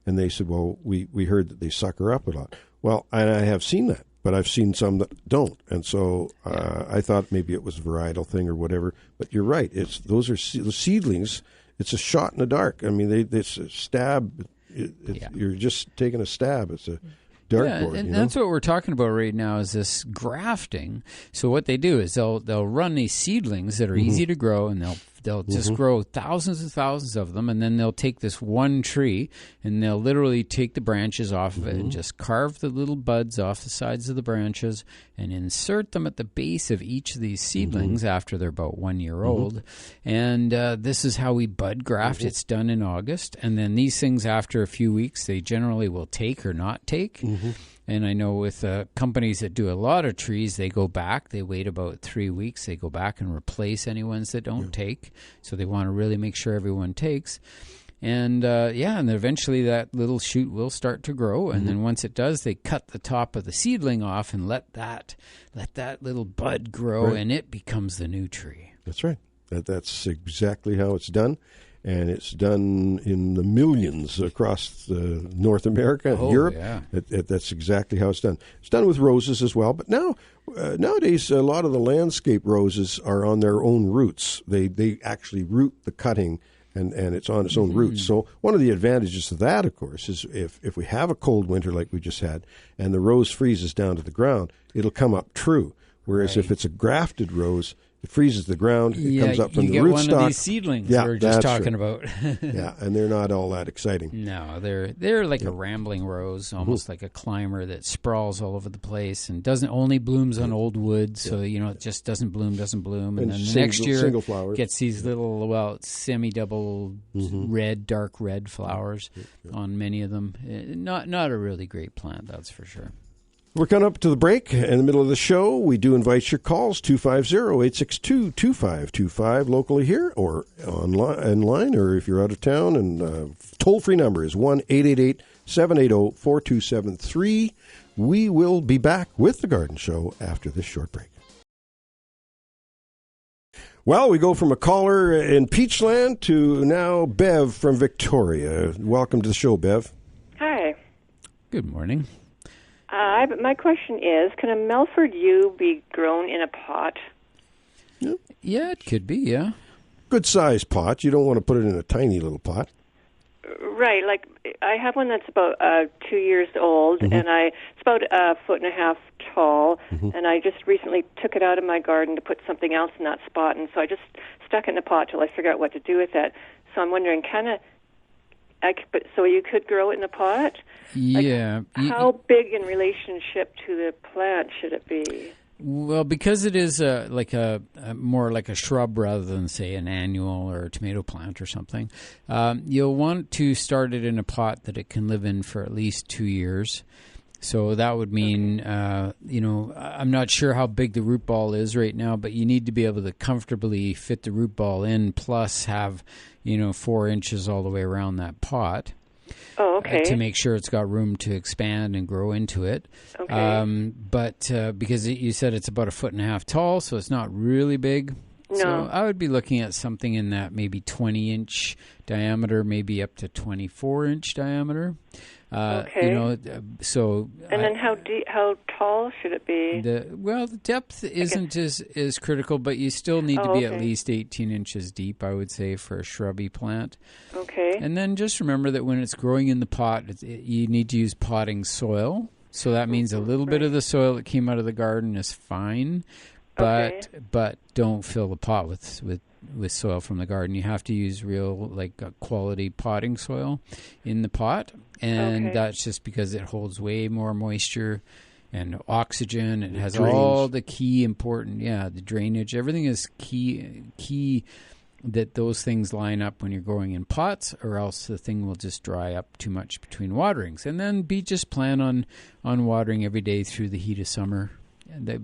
And they said, well, we heard that they sucker up a lot. Well, and I have seen that, but I've seen some that don't. And so I thought maybe it was a varietal thing or whatever. But you're right. Those are seedlings. It's a shot in the dark. I mean, it's a stab. You're just taking a stab. It's a dartboard. And that's what we're talking about right now is this grafting. So what they do is they'll run these seedlings that are easy to grow, and they'll just grow thousands and thousands of them, and then they'll take this one tree and they'll literally take the branches off of it and just carve the little buds off the sides of the branches and insert them at the base of each of these seedlings after they're about 1 year old. And this is how we bud graft. It's done in August. And then these things, after a few weeks, they generally will take or not take. And I know with companies that do a lot of trees, they go back. They wait about 3 weeks. They go back and replace any ones that don't take. So they want to really make sure everyone takes. And and eventually that little shoot will start to grow. And then once it does, they cut the top of the seedling off and let that little bud grow, and it becomes the new tree. That's right. That's exactly how it's done. and it's done in the millions across North America and Europe. Yeah. That's exactly how it's done. It's done with roses as well, but nowadays a lot of the landscape roses are on their own roots. They actually root the cutting, and it's on its own roots. So one of the advantages of that, of course, is if we have a cold winter like we just had, and the rose freezes down to the ground, it'll come up true. Whereas if it's a grafted rose, it freezes the ground. It comes up from the rootstock. You get one of these seedlings we were just talking about. Yeah, and they're not all that exciting. No, they're like a rambling rose, almost like a climber that sprawls all over the place and doesn't only blooms on old wood. So it just doesn't bloom, and then the next year gets these little semi-double red, dark red flowers on many of them. Not a really great plant, that's for sure. We're coming up to the break. In the middle of the show, we do invite your calls, 250-862-2525, locally here or online, or if you're out of town. And toll-free number is 1-888-780-4273. We will be back with The Garden Show after this short break. Well, we go from a caller in Peachland to now Bev from Victoria. Welcome to the show, Bev. Hi. Good morning. My question is, can a Melford yew be grown in a pot? Yeah, it could be, yeah. Good size pot. You don't want to put it in a tiny little pot. Right. Like, I have one that's about 2 years old, and it's about 1.5 feet tall, and I just recently took it out of my garden to put something else in that spot, and so I just stuck it in a pot till I figure out what to do with it. So I'm wondering, so you could grow it in a pot? Yeah. How big in relationship to the plant should it be? Well, because it is more like a shrub rather than, say, an annual or a tomato plant or something, you'll want to start it in a pot that it can live in for at least 2 years. So that would mean, I'm not sure how big the root ball is right now, but you need to be able to comfortably fit the root ball in, plus have 4 inches all the way around that pot. Oh, okay. To make sure it's got room to expand and grow into it. Okay. But because you said it's about 1.5 feet tall, so it's not really big. No. So I would be looking at something in that maybe 20-inch diameter, maybe up to 24-inch diameter. Okay. And then how tall should it be? The depth isn't as critical, but you still need to be at least 18 inches deep, I would say, for a shrubby plant. Okay. And then just remember that when it's growing in the pot, you need to use potting soil. So that means a little bit of the soil that came out of the garden is fine, but don't fill the pot with soil from the garden. You have to use real quality potting soil in the pot, and that's just because it holds way more moisture and oxygen. It has all the key important, the drainage. Everything is key that those things line up when you're growing in pots, or else the thing will just dry up too much between waterings. And then just plan on watering every day through the heat of summer.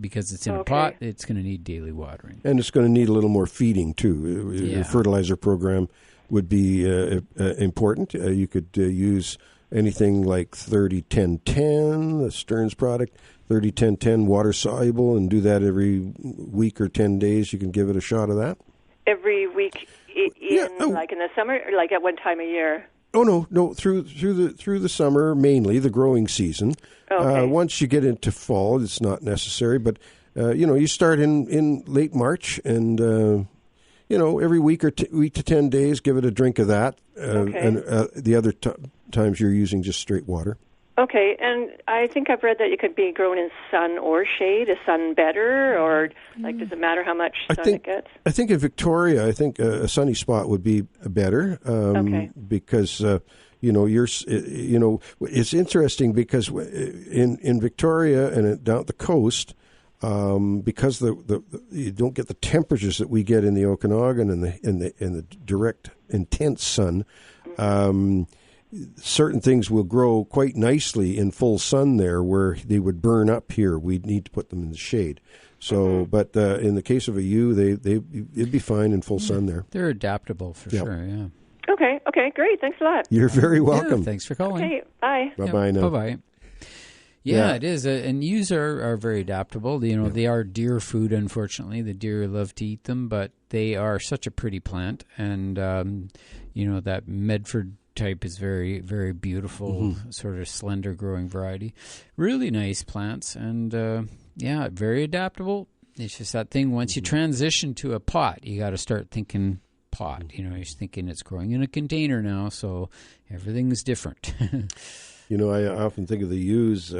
Because it's in a pot, it's going to need daily watering. And it's going to need a little more feeding, too. Your fertilizer program would be important. You could use anything like 30-10-10, the Stearns product, 30-10-10 water-soluble, and do that every week or 10 days. You can give it a shot of that. Every week in the summer, or like at one time a year? Oh no! Through the summer, mainly the growing season. Okay. Once you get into fall, it's not necessary. But you start in late March, and every week or week to 10 days, give it a drink of that. And the other times you're using just straight water. Okay, and I think I've read that it could be grown in sun or shade. Is sun better, or does it matter how much sun it gets? I think in Victoria, a sunny spot would be better. Because it's interesting because in Victoria and down the coast, because you don't get the temperatures that we get in the Okanagan and the direct intense sun. Certain things will grow quite nicely in full sun there, where they would burn up here. We'd need to put them in the shade. So, but in the case of a yew, it'd be fine in full sun there. They're adaptable for sure. Yeah. Okay, great. Thanks a lot. You're very welcome. Yeah, thanks for calling. Okay, bye. Bye now. Bye. Yeah, it is. And yews are very adaptable. You know, they are deer food, unfortunately. The deer love to eat them, but they are such a pretty plant. And, you know, that Medford type is very, very beautiful, sort of slender growing variety. Really nice plants. And, very adaptable. It's just that thing, once you transition to a pot, you got to start thinking pot. You know, you're thinking it's growing in a container now, so everything's different. You know, I often think of the yews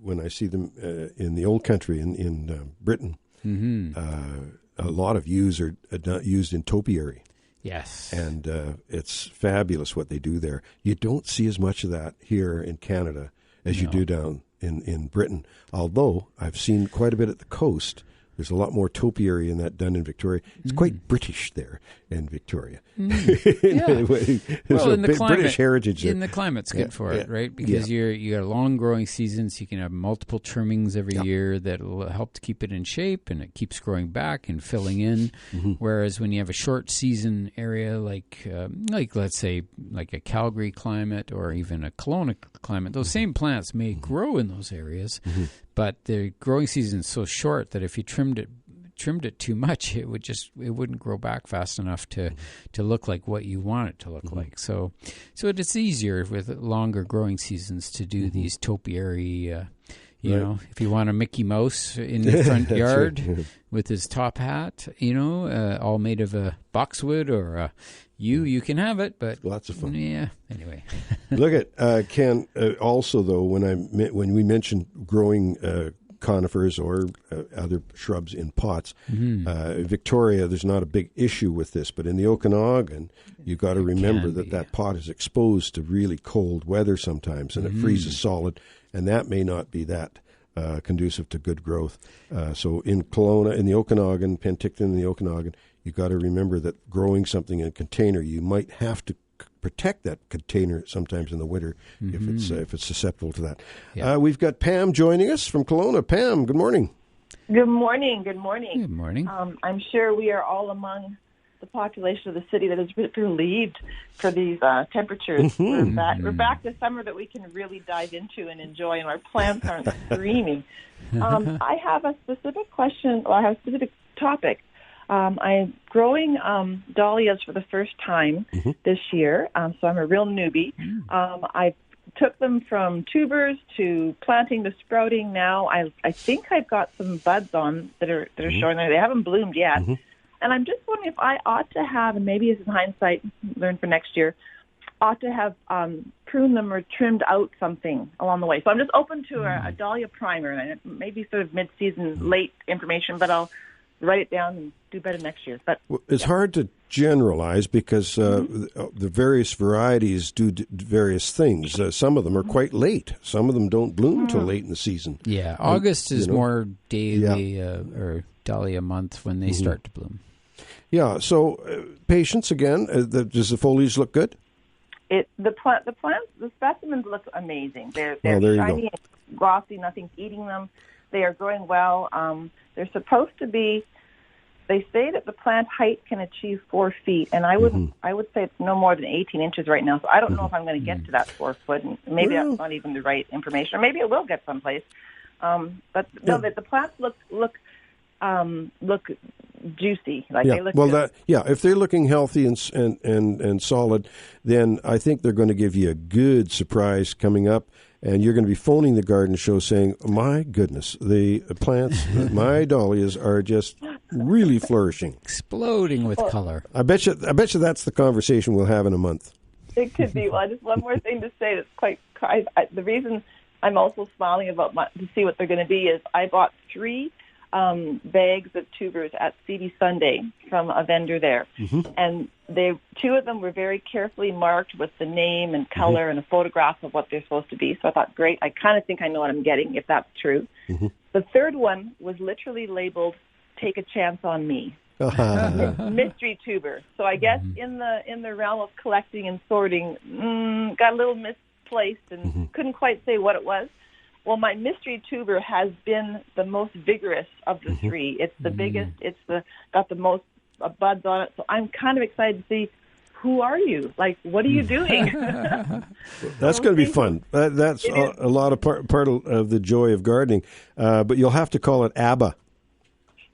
when I see them in the old country in Britain. A lot of yews are used in topiary. Yes. And it's fabulous what they do there. You don't see as much of that here in Canada as you do down in Britain, although I've seen quite a bit at the coast. There's a lot more topiary in that done in Victoria. It's quite British there in Victoria. Well, in the climate, British heritage there. In the climate's good for it, right? Because you got long growing seasons. You can have multiple trimmings every year that will help to keep it in shape, and it keeps growing back and filling in. Whereas when you have a short season area like let's say like a Calgary climate or even a Kelowna climate, those same plants may grow in those areas, but the growing season is so short that if you trimmed it too much, it wouldn't grow back fast enough to look like what you want it to look like. So it's easier with longer growing seasons to do these topiary. You know, if you want a Mickey Mouse in the front yard with his top hat, you know, all made of a boxwood or a yew, you can have it. But lots of fun. Yeah. Anyway, look at Ken. Also, though, when we mentioned growing conifers or other shrubs in pots, Victoria, there's not a big issue with this, but in the Okanagan, you got to remember that pot is exposed to really cold weather sometimes, and it freezes solid, and that may not be that conducive to good growth. So in Kelowna, in the Okanagan, Penticton in the Okanagan, you got to remember that growing something in a container, you might have to protect that container sometimes in the winter if it's susceptible to that. Yeah. We've got Pam joining us from Kelowna. Pam, good morning. Good morning. Good morning. Good morning. I'm sure we are all among the population of the city that is relieved for these temperatures. We're back to summer that we can really dive into and enjoy, and our plants aren't screaming. I have a specific question, or I have a specific topic. I'm growing dahlias for the first time this year, so I'm a real newbie. I took them from tubers to planting to sprouting. Now I think I've got some buds on that are showing there. They haven't bloomed yet. And I'm just wondering if I ought to have, and maybe it's in hindsight, learn for next year, ought to have pruned them or trimmed out something along the way. So I'm just open to a dahlia primer, and maybe sort of mid-season, late information, but I'll write it down and do better next year. But it's hard to generalize because the various varieties do various things. Some of them are quite late. Some of them don't bloom till late in the season. Yeah, August is more daily or dahlia month when they start to bloom. Yeah, so patience again. Does the foliage look good? The specimens look amazing. They're shiny and glossy. Nothing's eating them. They are growing well. They're supposed to be. They say that the plant height can achieve 4 feet, and I would say it's no more than 18 inches right now. So I don't know if I'm going to get to that 4 foot, and maybe that's not even the right information, or maybe it will get someplace. But no, the plants look juicy. They look good. If they're looking healthy and solid, then I think they're going to give you a good surprise coming up. And you're going to be phoning the garden show saying, my goodness, the plants, my dahlias are just really flourishing. Exploding with color. I bet you that's the conversation we'll have in a month. It could be. Well, just one more thing to say that's quite... the reason I'm also smiling about to see what they're going to be is I bought 3 bags of tubers at CD Sunday from a vendor there. And 2 of them were very carefully marked with the name and color and a photograph of what they're supposed to be. So I thought, great, I kind of think I know what I'm getting, if that's true. The third one was literally labeled, take a chance on me. Mystery tuber. So I guess in the realm of collecting and sorting, got a little misplaced and couldn't quite say what it was. Well, my mystery tuber has been the most vigorous of the 3. It's the biggest. It's got the most buds on it. So I'm kind of excited to see who are you? Like, what are you doing? That's going to be fun. That's a lot of part of the joy of gardening. But you'll have to call it ABBA.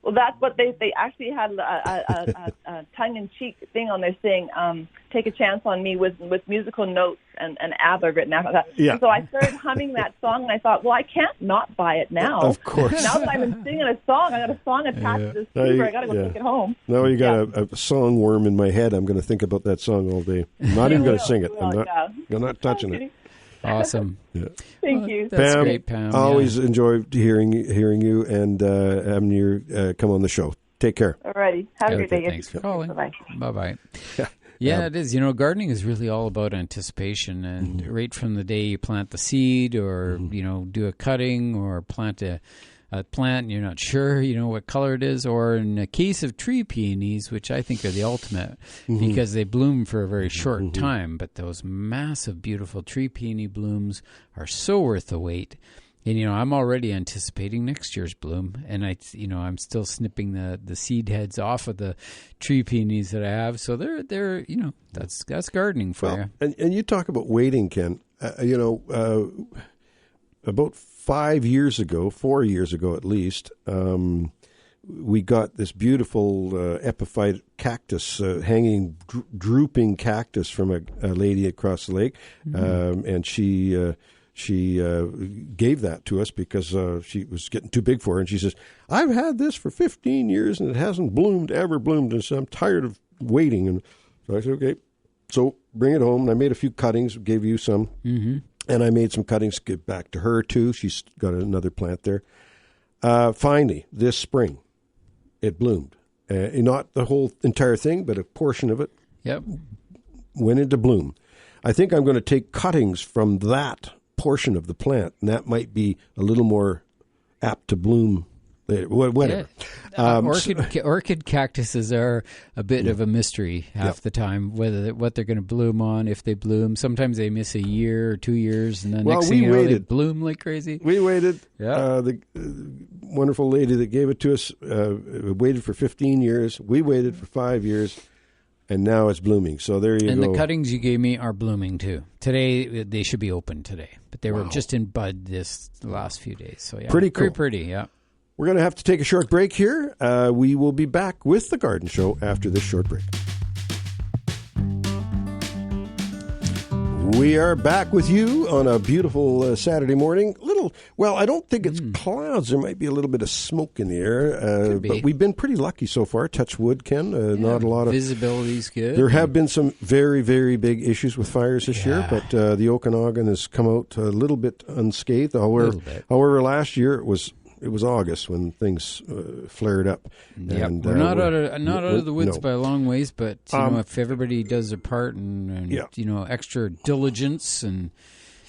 Well, that's what they actually had a tongue-in-cheek thing on there saying, take a chance on me with musical notes and ABBA written after that. Yeah. And so I started humming that song, and I thought, well, I can't not buy it now. Of course. Now that I'm singing a song, I got a song attached to this speaker. I got to go take it home. Now you got a song worm in my head. I'm going to think about that song all day. I'm not even going to sing it. I'm not touching it. Awesome. Yeah. Thank you. That's Pam, great, Pam. Always enjoy hearing you and having you come on the show. Take care. All righty. Have a great day. Thanks for calling. Bye-bye. Bye-bye. Yeah, it is. Gardening is really all about anticipation. And right from the day you plant the seed or, do a cutting or plant a plant and you're not sure, what color it is, or in a case of tree peonies, which I think are the ultimate because they bloom for a very short time, but those massive, beautiful tree peony blooms are so worth the wait. And, I'm already anticipating next year's bloom, and I'm still snipping the seed heads off of the tree peonies that I have. So they're that's gardening for you. And you talk about waiting, Ken. About 4 years ago at least, we got this beautiful epiphyte cactus, hanging, drooping cactus from a lady across the lake, and she gave that to us because she was getting too big for her, and she says, "I've had this for 15 years and it hasn't ever bloomed, and so I'm tired of waiting." And so I said, "Okay, so bring it home." And I made a few cuttings, gave you some. And I made some cuttings, give back to her, too. She's got another plant there. Finally, this spring, it bloomed. Not the whole entire thing, but a portion of it went into bloom. I think I'm going to take cuttings from that portion of the plant, and that might be a little more apt to bloom later. Whatever. Orchid cactuses are a bit of a mystery half the time, what they're going to bloom on, if they bloom. Sometimes they miss a year or 2 years, and then next thing you know, they bloom like crazy. We waited. The wonderful lady that gave it to us waited for 15 years. We waited for 5 years, and now it's blooming. So there you go. And the cuttings you gave me are blooming too. Today, they should be open today, but they were just in bud the last few days. So pretty cool. Very pretty, yeah. We're going to have to take a short break here. We will be back with the Garden Show after this short break. We are back with you on a beautiful Saturday morning. I don't think it's clouds. There might be a little bit of smoke in the air. But we've been pretty lucky so far. Touch wood, Ken. Not a lot of visibility's good. There have been some very, very big issues with fires this year, but the Okanagan has come out a little bit unscathed. However, last year it was August when things flared up. And, we're not out of the woods by a long ways, but if everybody does their part and extra diligence and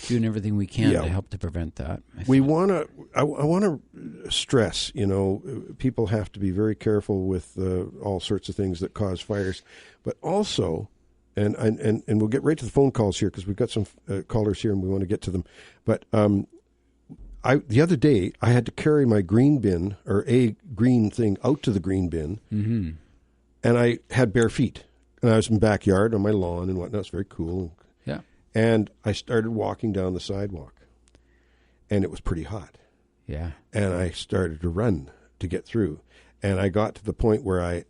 doing everything we can to help to prevent that. I want to stress, people have to be very careful with all sorts of things that cause fires, but also, and we'll get right to the phone calls here because we've got some callers here and we want to get to them, but the other day, I had to carry my green bin, or a green thing, out to the green bin, and I had bare feet. And I was in the backyard on my lawn and whatnot. It's very cool. Yeah. And I started walking down the sidewalk, and it was pretty hot. Yeah. And I started to run to get through. And I got to the point where I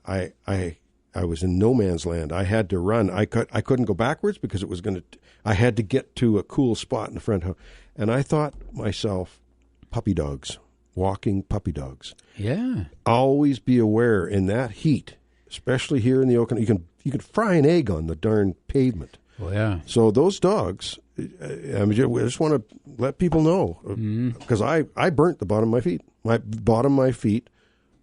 was in no man's land. I had to run. I couldn't go backwards because it was I had to get to a cool spot in the front. And I thought myself, puppy dogs, walking puppy dogs. Yeah. Always be aware in that heat, especially here in the Okanagan, you can fry an egg on the darn pavement. Oh, yeah. So those dogs, I just want to let people know, because I burnt the bottom of my feet. My bottom of my feet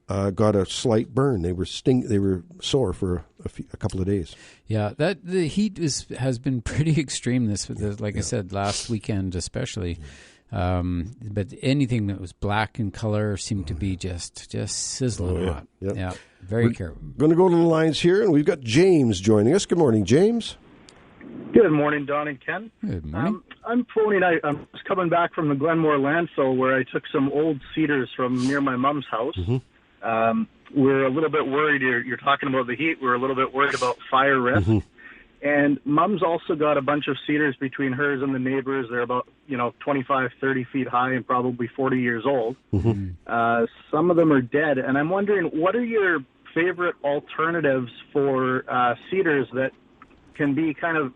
got a slight burn. They were sore for a couple of days. Yeah, the heat has been pretty extreme. I said, last weekend especially. But anything that was black in color seemed to be just sizzling hot. Yep. Yeah, very careful. Going to go to the lines here, and we've got James joining us. Good morning, James. Good morning, Don and Ken. Good morning. I'm phoning. I'm just coming back from the Glenmore landfill where I took some old cedars from near my mom's house. We're a little bit worried. You're talking about the heat. We're a little bit worried about fire risk. And Mom's also got a bunch of cedars between hers and the neighbors. They're about, 25, 30 feet high and probably 40 years old. Some of them are dead. And I'm wondering, what are your favorite alternatives for cedars that can be kind of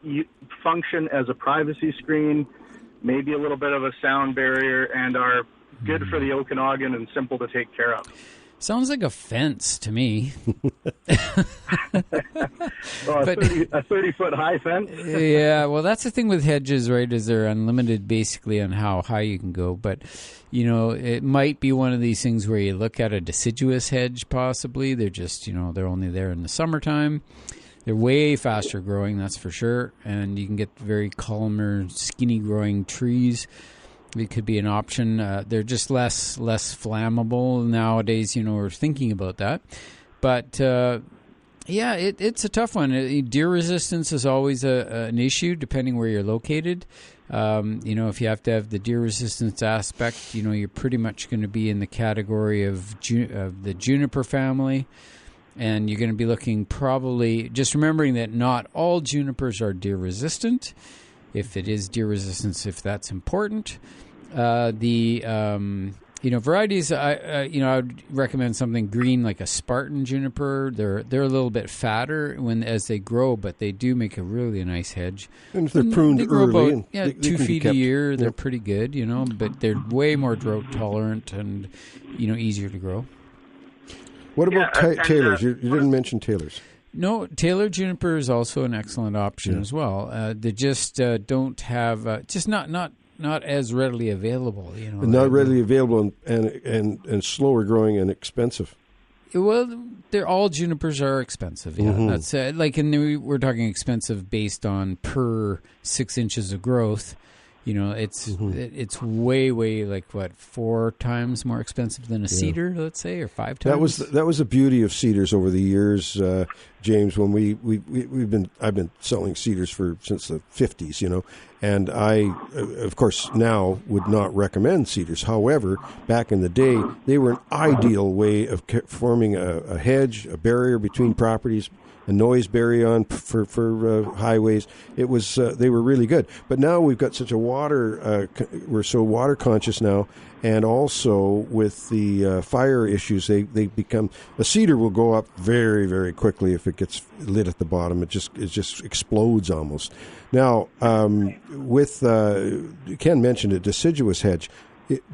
function as a privacy screen, maybe a little bit of a sound barrier, and are good for the Okanagan and simple to take care of? Sounds like a fence to me. Well, a 30-foot high fence? Yeah, well, that's the thing with hedges, right, is they're unlimited basically on how high you can go. But, it might be one of these things where you look at a deciduous hedge possibly. They're just, they're only there in the summertime. They're way faster growing, that's for sure. And you can get very calmer, skinny growing trees. It could be an option. They're just less flammable nowadays. We're thinking about that. But, it's a tough one. Deer resistance is always an issue depending where you're located. If you have to have the deer resistance aspect, you're pretty much going to be in the category of the juniper family. And you're going to be looking probably, just remembering that not all junipers are deer resistant. If it is deer resistance, if that's important. Varieties, I would recommend something green like a Spartan juniper. They're a little bit fatter as they grow, but they do make a really nice hedge. And if they're pruned early, about 2 feet a year, they're pretty good, but they're way more drought tolerant and, easier to grow. What about Taylors? You didn't mention Taylors. No, Taylor juniper is also an excellent option as well. They just don't have, just not as readily available. Not readily available and slower growing and expensive. Well, they're all junipers are expensive. Yeah, that's we're talking expensive based on per 6 inches of growth. It's way 4 times more expensive than a cedar, let's say, or 5 times. That was the beauty of cedars over the years, James. When I've been selling cedars since the 50s, and I, of course, now would not recommend cedars. However, back in the day, they were an ideal way of forming a hedge, a barrier between properties, a noise barrier for highways. It was they were really good. But now we've got such a we're so water conscious now, and also with the fire issues, they become, a cedar will go up very, very quickly if it gets lit at the bottom. It just explodes almost. Now, with Ken mentioned a deciduous hedge.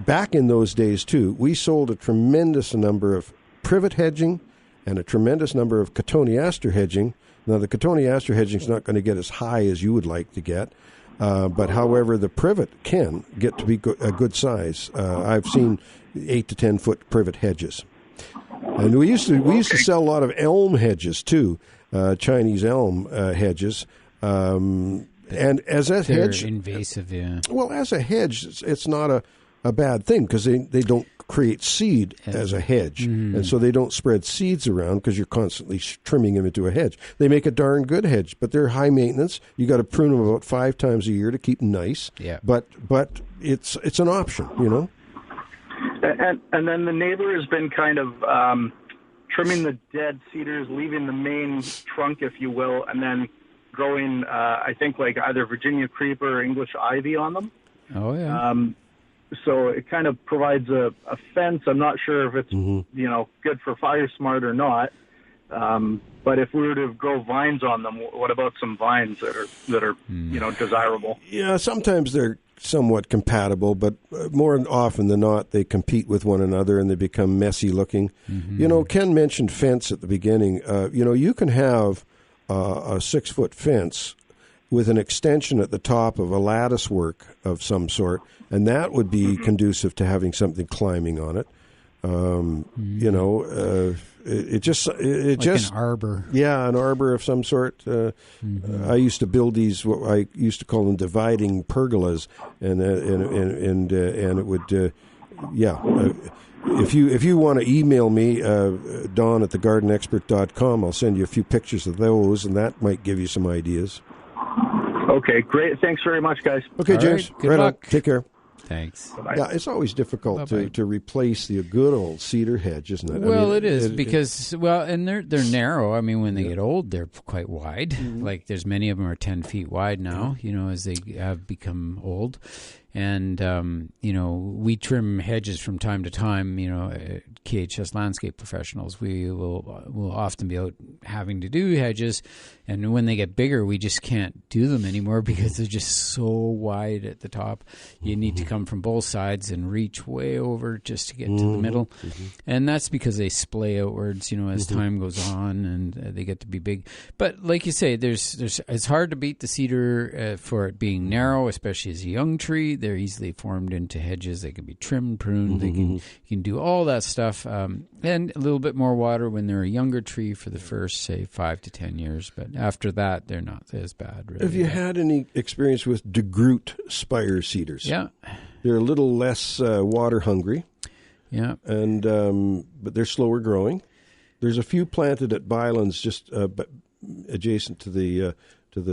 Back in those days too, we sold a tremendous number of privet hedging and a tremendous number of cotoneaster hedging. Now, the cotoneaster hedging is not going to get as high as you would like to get, but however, the privet can get to be a good size. I've seen 8 to 10 foot privet hedges, and we used to sell a lot of elm hedges too, Chinese elm hedges. And as a hedge, invasive, yeah. Well, as a hedge, it's not a bad thing because they don't create seed as a hedge, and so they don't spread seeds around because you're constantly trimming them into a hedge. They make a darn good hedge, but they're high maintenance. You got to prune them about 5 times a year to keep them nice. Yeah, but it's an option, And then the neighbor has been kind of trimming the dead cedars, leaving the main trunk, if you will, and then growing, I think, like either Virginia creeper or English ivy on them. Oh, yeah. So it kind of provides a fence. I'm not sure if it's, good for fire smart or not. But if we were to grow vines on them, what about some vines that are desirable? Yeah, sometimes they're somewhat compatible, but more often than not, they compete with one another and they become messy looking. Ken mentioned fence at the beginning. You can have a 6-foot fence with an extension at the top of a lattice work of some sort, and that would be conducive to having something climbing on it. It just an arbor. Yeah, an arbor of some sort. I used to build these, what I used to call them dividing pergolas, and it would, If you want to email me, Don at thegardenexpert.com, I'll send you a few pictures of those, and that might give you some ideas. Okay, great. Thanks very much, guys. Okay, James. Right, good luck. On. Take care. Thanks. Yeah, it's always difficult to replace the good old cedar hedge, isn't it? Well, it is because and they're narrow. I mean, when they get old, they're quite wide. Mm-hmm. Like there's many of them are 10 feet wide now. You know, as they have become old. And, we trim hedges from time to time, KHS landscape professionals. We will often be out having to do hedges. And when they get bigger, we just can't do them anymore because they're just so wide at the top. You need to come from both sides and reach way over just to get to the middle. Mm-hmm. And that's because they splay outwards, as time goes on and they get to be big. But like you say, it's hard to beat the cedar for it being narrow, especially as a young tree. They're easily formed into hedges. They can be trimmed, pruned. They can do all that stuff. And a little bit more water when they're a younger tree for the first, say, 5 to 10 years. But after that, they're not as bad. Really. Have you had any experience with de Groot spire cedars? Yeah. They're a little less water hungry. Yeah. And but they're slower growing. There's a few planted at Bylands just adjacent to the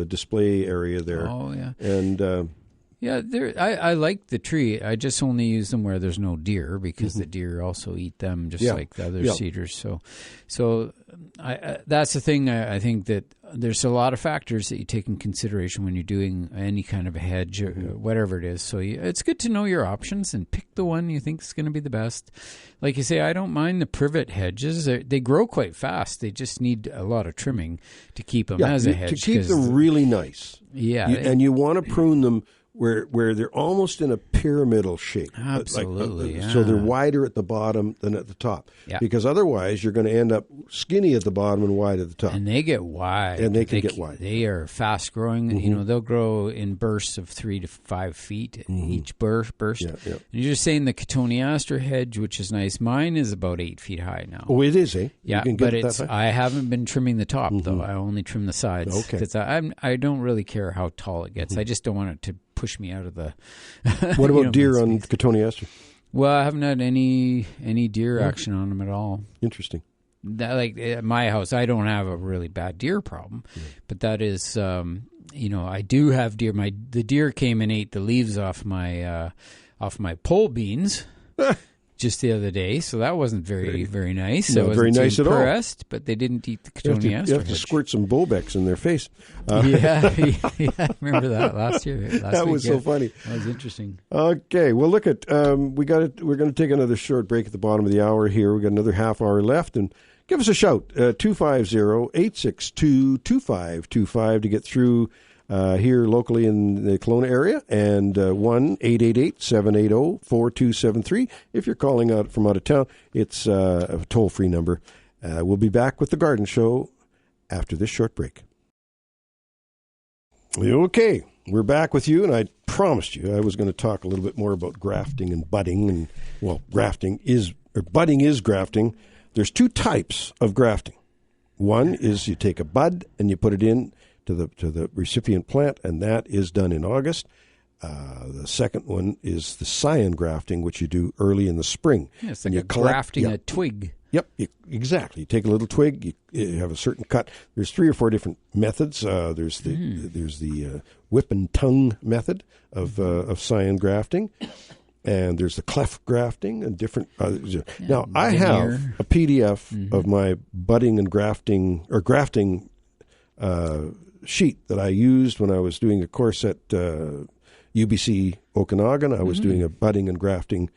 display area there. Oh, yeah. And yeah, I like the tree. I just only use them where there's no deer because the deer also eat them just like the other cedars. So that's the thing. I think that there's a lot of factors that you take in consideration when you're doing any kind of a hedge or whatever it is. So it's good to know your options and pick the one you think is going to be the best. Like you say, I don't mind the privet hedges. They grow quite fast. They just need a lot of trimming to keep them as a hedge. To keep them really nice. Yeah. And you want to prune them where they're almost in a pyramidal shape. Absolutely, So they're wider at the bottom than at the top. Yeah. Because otherwise you're going to end up skinny at the bottom and wide at the top. And they get wide. And they can get wide. They are fast growing. Mm-hmm. They'll grow in bursts of 3 to 5 feet each burst. Yeah. And you're just saying the cotoneaster hedge, which is nice. Mine is about 8 feet high now. Oh, it is, eh? Yeah, but I haven't been trimming the top, though. I only trim the sides. Okay. Because I don't really care how tall it gets. I just don't want it to push me out of the... What about deer on cotoneaster? Well, I haven't had any deer action on them at all. Interesting. Like at my house, I don't have a really bad deer problem, but that is, I do have deer. The deer came and ate the leaves off my pole beans just the other day, so that wasn't very nice. Not very nice at all. Impressed, but they didn't eat the cotoneaster. You have to squirt some Bobex in their face. Yeah, I remember that last year. That was so funny. That was interesting. Okay, well, look at we're going to take another short break at the bottom of the hour here. We got another half hour left, and give us a shout 250-862-2525 to get through. Here locally in the Kelowna area, and 1-888-780-4273. If you're calling out from out of town, it's a toll-free number. We'll be back with The Garden Show after this short break. Okay, we're back with you, and I promised you I was going to talk a little bit more about grafting and budding. And budding is grafting. There's 2 types of grafting. One is you take a bud and you put it in to the recipient plant, and that is done in August. The second one is the scion grafting, which you do early in the spring. Yeah, it's like grafting a twig. Yep, exactly. You take a little twig, you have a certain cut. There's 3 or 4 different methods. There's the whip and tongue method of scion grafting, and there's the cleft grafting and different. Now, I have a PDF of my budding and grafting sheet that I used when I was doing a course at UBC Okanagan. I was doing a budding and grafting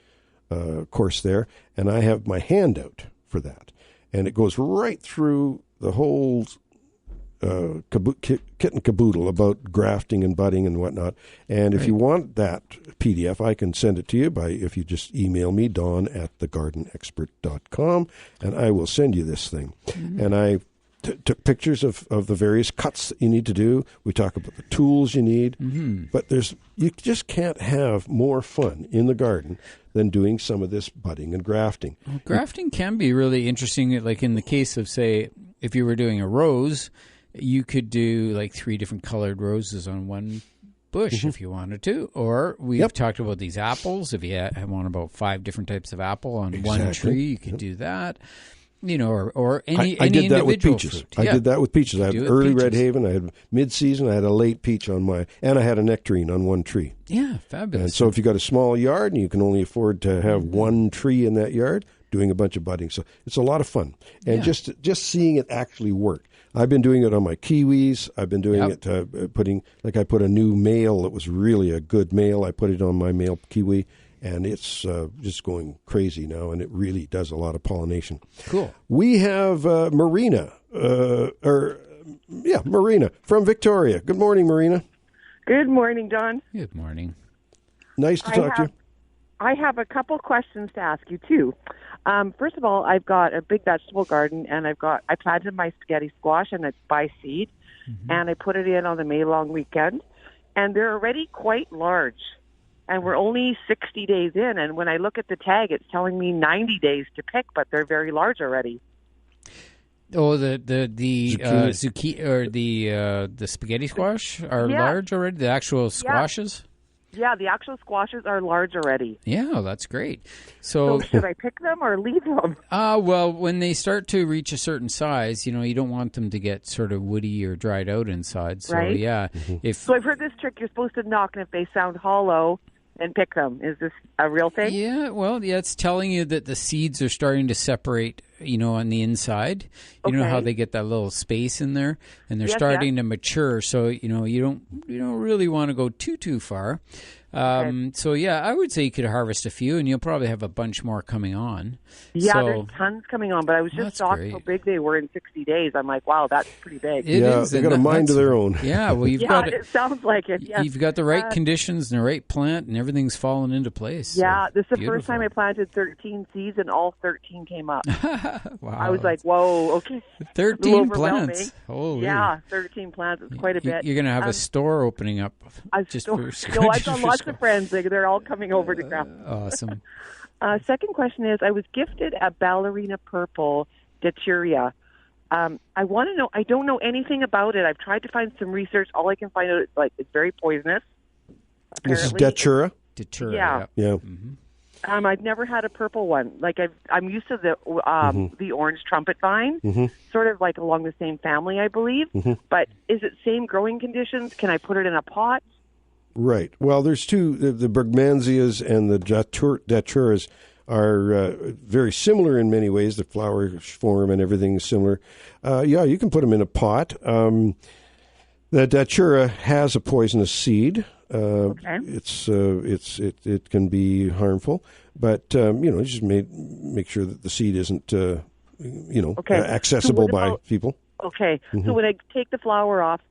course there, and I have my handout for that. And it goes right through the whole kit and caboodle about grafting and budding and whatnot. And if you want that PDF, I can send it to you if you just email me, don@thegardenexpert.com, and I will send you this thing. And I took pictures of the various cuts that you need to do. We talk about the tools you need, but you just can't have more fun in the garden than doing some of this budding and grafting. Well, grafting can be really interesting. Like in the case of, say, if you were doing a rose, you could do like 3 different colored roses on one bush if you wanted to. Or we've talked about these apples. If you want about 5 different types of apple on one tree, you could do that. or any I did that with individual peaches. fruit. I did that with peaches. I had early red haven. I had mid-season. I had a late peach on and I had a nectarine on one tree. Yeah, fabulous. And so if you got a small yard and you can only afford to have one tree in that yard, doing a bunch of budding. So it's a lot of fun. And just seeing it actually work. I've been doing it on my kiwis. I've been doing it, I put a new male that was really a good male. I put it on my male kiwi. And it's just going crazy now, and it really does a lot of pollination. Cool. We have Marina, Marina from Victoria. Good morning, Marina. Good morning, Don. Good morning. Nice to talk to you. I have a couple questions to ask you, too. First of all, I've got a big vegetable garden, and I planted my spaghetti squash, and it's by seed, and I put it in on the May long weekend, and they're already quite large. And we're only 60 days in, and when I look at the tag, it's telling me 90 days to pick, but they're very large already. Oh, the zucchini or the spaghetti squash are large already. The actual squashes. Yeah, the actual squashes are large already. Yeah, that's great. So should I pick them or leave them? Well, when they start to reach a certain size, you don't want them to get sort of woody or dried out inside. So right? Yeah, So I've heard this trick. You're supposed to knock, and if they sound hollow, and pick them. Is this a real thing? Yeah, well, it's telling you that the seeds are starting to separate, on the inside. You know how they get that little space in there, and they're starting to mature. So, you don't really want to go too far. So, I would say you could harvest a few, and you'll probably have a bunch more coming on. Yeah, there's tons coming on, but I was just shocked how big they were in 60 days. I'm like, wow, that's pretty big. It is, they got a mind of their own. Yeah, well, it sounds like it. Yeah. You've got the right conditions and the right plant, and everything's fallen into place. Yeah, so this is the first time I planted 13 seeds, and all 13 came up. Wow. I was like, whoa, okay. 13 plants. Holy. Yeah, 13 plants. It's quite a bit. You're going to have a store opening up. I've got lots of friends. They're all coming over to craft. Awesome. Second question is, I was gifted a ballerina purple datura. I want to know, I don't know anything about it. I've tried to find some research. All I can find out is it's very poisonous. Apparently. This is datura? Datura, yeah. Mm-hmm. I've never had a purple one. I'm used to the orange trumpet vine, sort of along the same family, I believe. But is it same growing conditions? Can I put it in a pot? Right. Well, there's two. The Bergmansias and the daturas are very similar in many ways. The flower form and everything is similar. You can put them in a pot. The datura has a poisonous seed. It can be harmful, but just make sure that the seed isn't accessible by people. Okay, so when I take the flower off,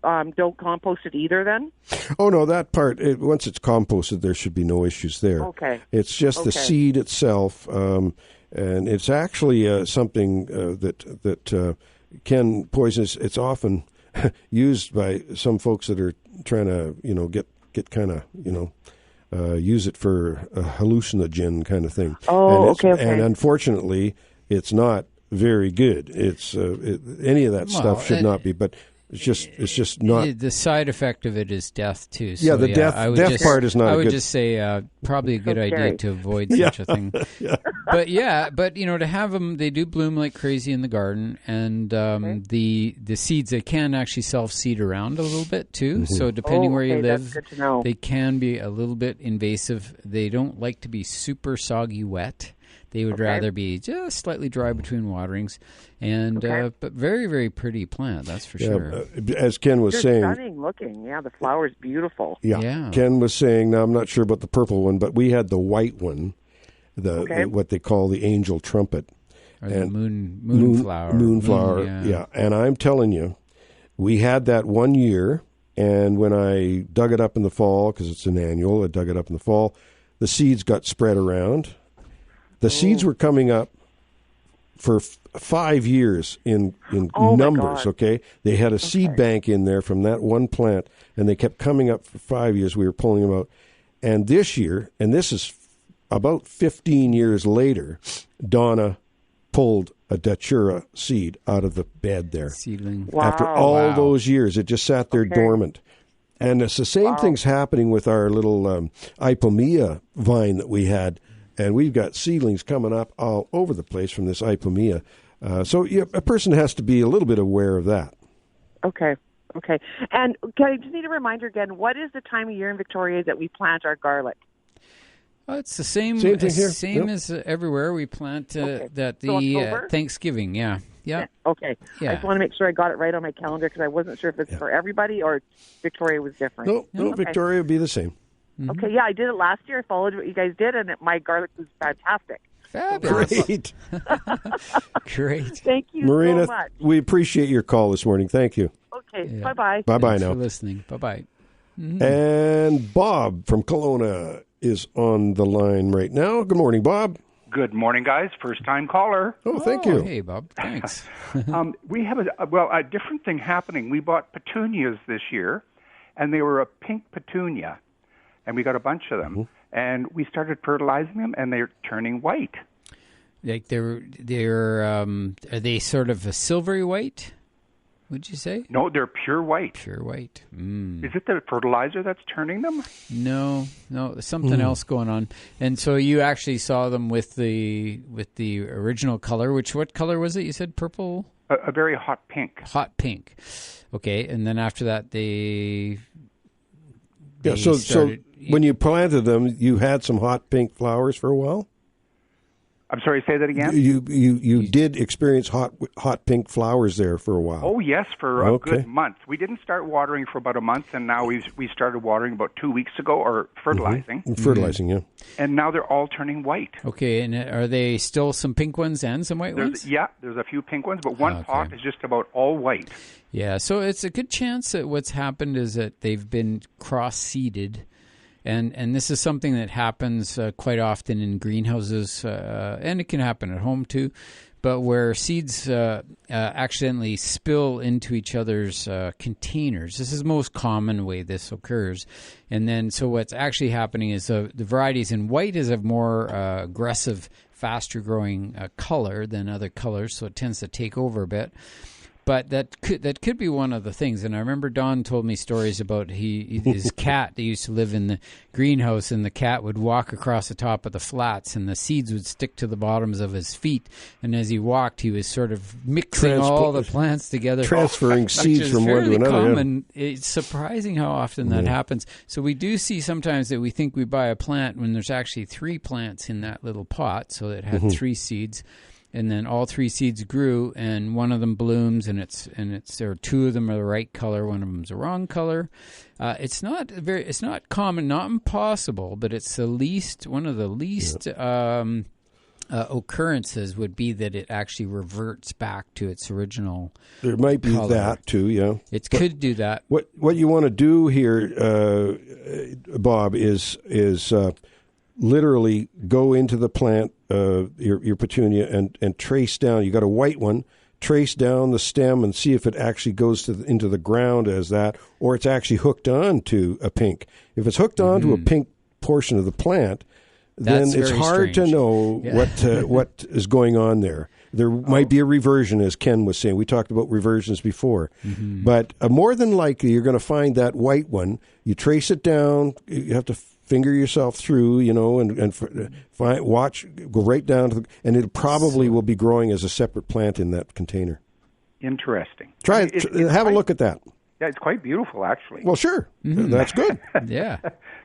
don't compost it either then? Oh, no, that part, once it's composted, there should be no issues there. Okay. It's just the seed itself, and it's actually something that can poison. It's often used by some folks that are trying to, get kind of, use it for a hallucinogen kind of thing. Oh, okay. And unfortunately, it's not very good. It's any of that stuff should not be, but it's just not. The side effect of it is death too. So, yeah, the death part is not. I would just say probably a good idea to avoid such a thing. But to have them, they do bloom like crazy in the garden, and the seeds, they can actually self-seed around a little bit too. So depending where you live, they can be a little bit invasive. They don't like to be super soggy wet. They would rather be just slightly dry between waterings, and but very, very pretty plant, that's for sure. As Ken was saying, stunning looking. Yeah, the flower's beautiful. Yeah. Ken was saying, now I'm not sure about the purple one, but we had the white one, the what they call the angel trumpet, or the moonflower. Moonflower, yeah. And I'm telling you, we had that 1 year, and when I dug it up in the fall, because it's an annual, I dug it up in the fall, the seeds got spread around. The seeds were coming up for 5 years in numbers, okay? They had a seed bank in there from that one plant, and they kept coming up for 5 years. We were pulling them out. And this year, and this is about 15 years later, Donna pulled a datura seed out of the bed there. Seedling. Wow. After all those years, it just sat there dormant. And it's the same thing's happening with our little Ipomea vine that we had. and we've got seedlings coming up all over the place from this ipomea. So a person has to be a little bit aware of that. Okay. And can I just need a reminder again, what is the time of year in Victoria that we plant our garlic? It's the same thing here. Same as everywhere. We plant that Thanksgiving. Yeah. Okay. Yeah. I just want to make sure I got it right on my calendar because I wasn't sure if it's for everybody or Victoria was different. No, okay. Victoria would be the same. Mm-hmm. Okay, yeah, I did it last year. I followed what you guys did, and my garlic was fantastic. Fabulous. Great. Great. Thank you Marina, so much. we appreciate your call this morning. Thank you. Okay, Yeah. bye-bye. Bye-bye Thanks now. for listening. Bye-bye. Mm-hmm. And Bob from Kelowna is on the line right now. Good morning, Bob. Good morning, guys. First-time caller. Oh, thank you. Hey, Bob. Thanks. We have a different thing happening. We bought petunias this year, and they were a pink petunia, and we got a bunch of them. Mm-hmm. And we started fertilizing them, and they're turning white. Like are they sort of a silvery white? Would you say? No, they're pure white. Pure white. Is it the fertilizer that's turning them? No, there's something else going on. And so you actually saw them with the original color. What color was it? You said purple? A very hot pink. Hot pink. Okay, and then after that they So when you planted them, you had some hot pink flowers for a while? I'm sorry, say that again? You did experience hot pink flowers there for a while. Oh, yes, for a good month. We didn't start watering for about a month, and now we started watering about 2 weeks ago, or fertilizing. Mm-hmm. Fertilizing, yeah. And now they're all turning white. Okay, and are they still some pink ones and some white ones? Yeah, there's a few pink ones, but one pot is just about all white. Yeah, so it's a good chance that what's happened is that they've been cross-seeded. And this is something that happens quite often in greenhouses, and it can happen at home too, but where seeds accidentally spill into each other's containers. This is the most common way this occurs. And then so what's actually happening is the varieties in white is a more aggressive, faster growing color than other colors, so it tends to take over a bit. But that could be one of the things. And I remember Don told me stories about his cat that used to live in the greenhouse, and the cat would walk across the top of the flats, and the seeds would stick to the bottoms of his feet. And as he walked, he was sort of mixing all the plants together, transferring seeds from one to another. Common. Yeah. It's surprising how often that happens. So we do see sometimes that we think we buy a plant when there's actually 3 plants in that little pot, so it had 3 seeds. And then all 3 seeds grew, and one of them blooms, and there 2 of them are the right color, one of them's the wrong color. It's not common, not impossible, but it's one of the least occurrences would be that it actually reverts back to its original. There might be color. that too, yeah. It could do that. What you want to do here, Bob, is literally go into the plant, your petunia, and trace down. You got a white one, trace down the stem and see if it actually goes into the ground as that, or it's actually hooked on to a pink. If it's hooked on to a pink portion of the plant, then it's hard to know what is going on there. There might be a reversion, as Ken was saying. We talked about reversions before. Mm-hmm. But more than likely, you're going to find that white one. You trace it down. You have to finger yourself through, and go right down to and it probably will be growing as a separate plant in that container. Interesting. Try it. Have a look at that. Yeah, it's quite beautiful, actually. Well, sure. Mm-hmm. That's good. Yeah.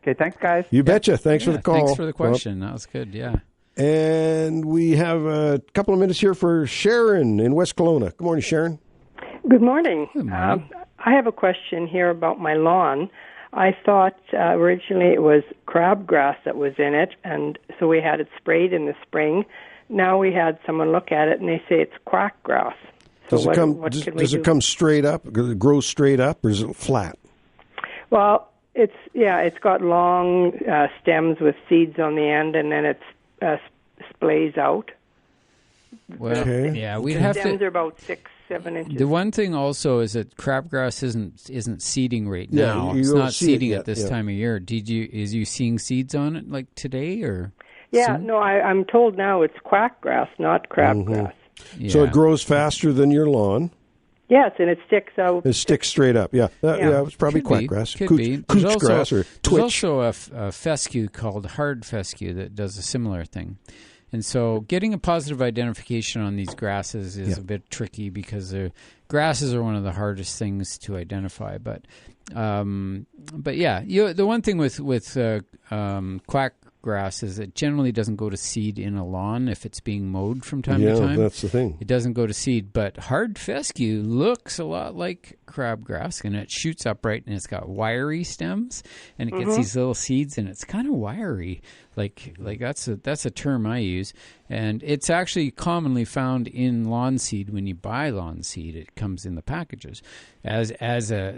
Okay, thanks, guys. You betcha. Thanks for the call. Thanks for the question. That was good, yeah. And we have a couple of minutes here for Sharon in West Kelowna. Good morning, Sharon. Good morning. Good morning. I have a question here about my lawn. I thought originally it was crabgrass that was in it, and so we had it sprayed in the spring. Now we had someone look at it, and they say it's quackgrass. So does it come straight up? Does it grow straight up, or is it flat? Well, it's got long stems with seeds on the end, and then it splays out. Well, yeah, we'd have to. Stems are about 6-7 inches. The one thing also is that crabgrass isn't seeding right now. Yeah, it's not seeding at this time of year. Is you seeing seeds on it like today or? Yeah, soon? No, I'm told now it's quackgrass, not crabgrass. Mm-hmm. Yeah. So it grows faster than your lawn. Yes, and it sticks out. It sticks straight up. Yeah, it was probably quackgrass, couch grass, or twitch. There's also a fescue called hard fescue that does a similar thing. And so getting a positive identification on these grasses is a bit tricky because grasses are one of the hardest things to identify. But yeah, the one thing with quackgrass is it generally doesn't go to seed in a lawn if it's being mowed from time to time. Yeah, that's the thing. It doesn't go to seed, but hard fescue looks a lot like crabgrass, and it shoots upright, and it's got wiry stems, and it gets these little seeds, and it's kind of wiry. Like that's a term I use, and it's actually commonly found in lawn seed. When you buy lawn seed, it comes in the packages as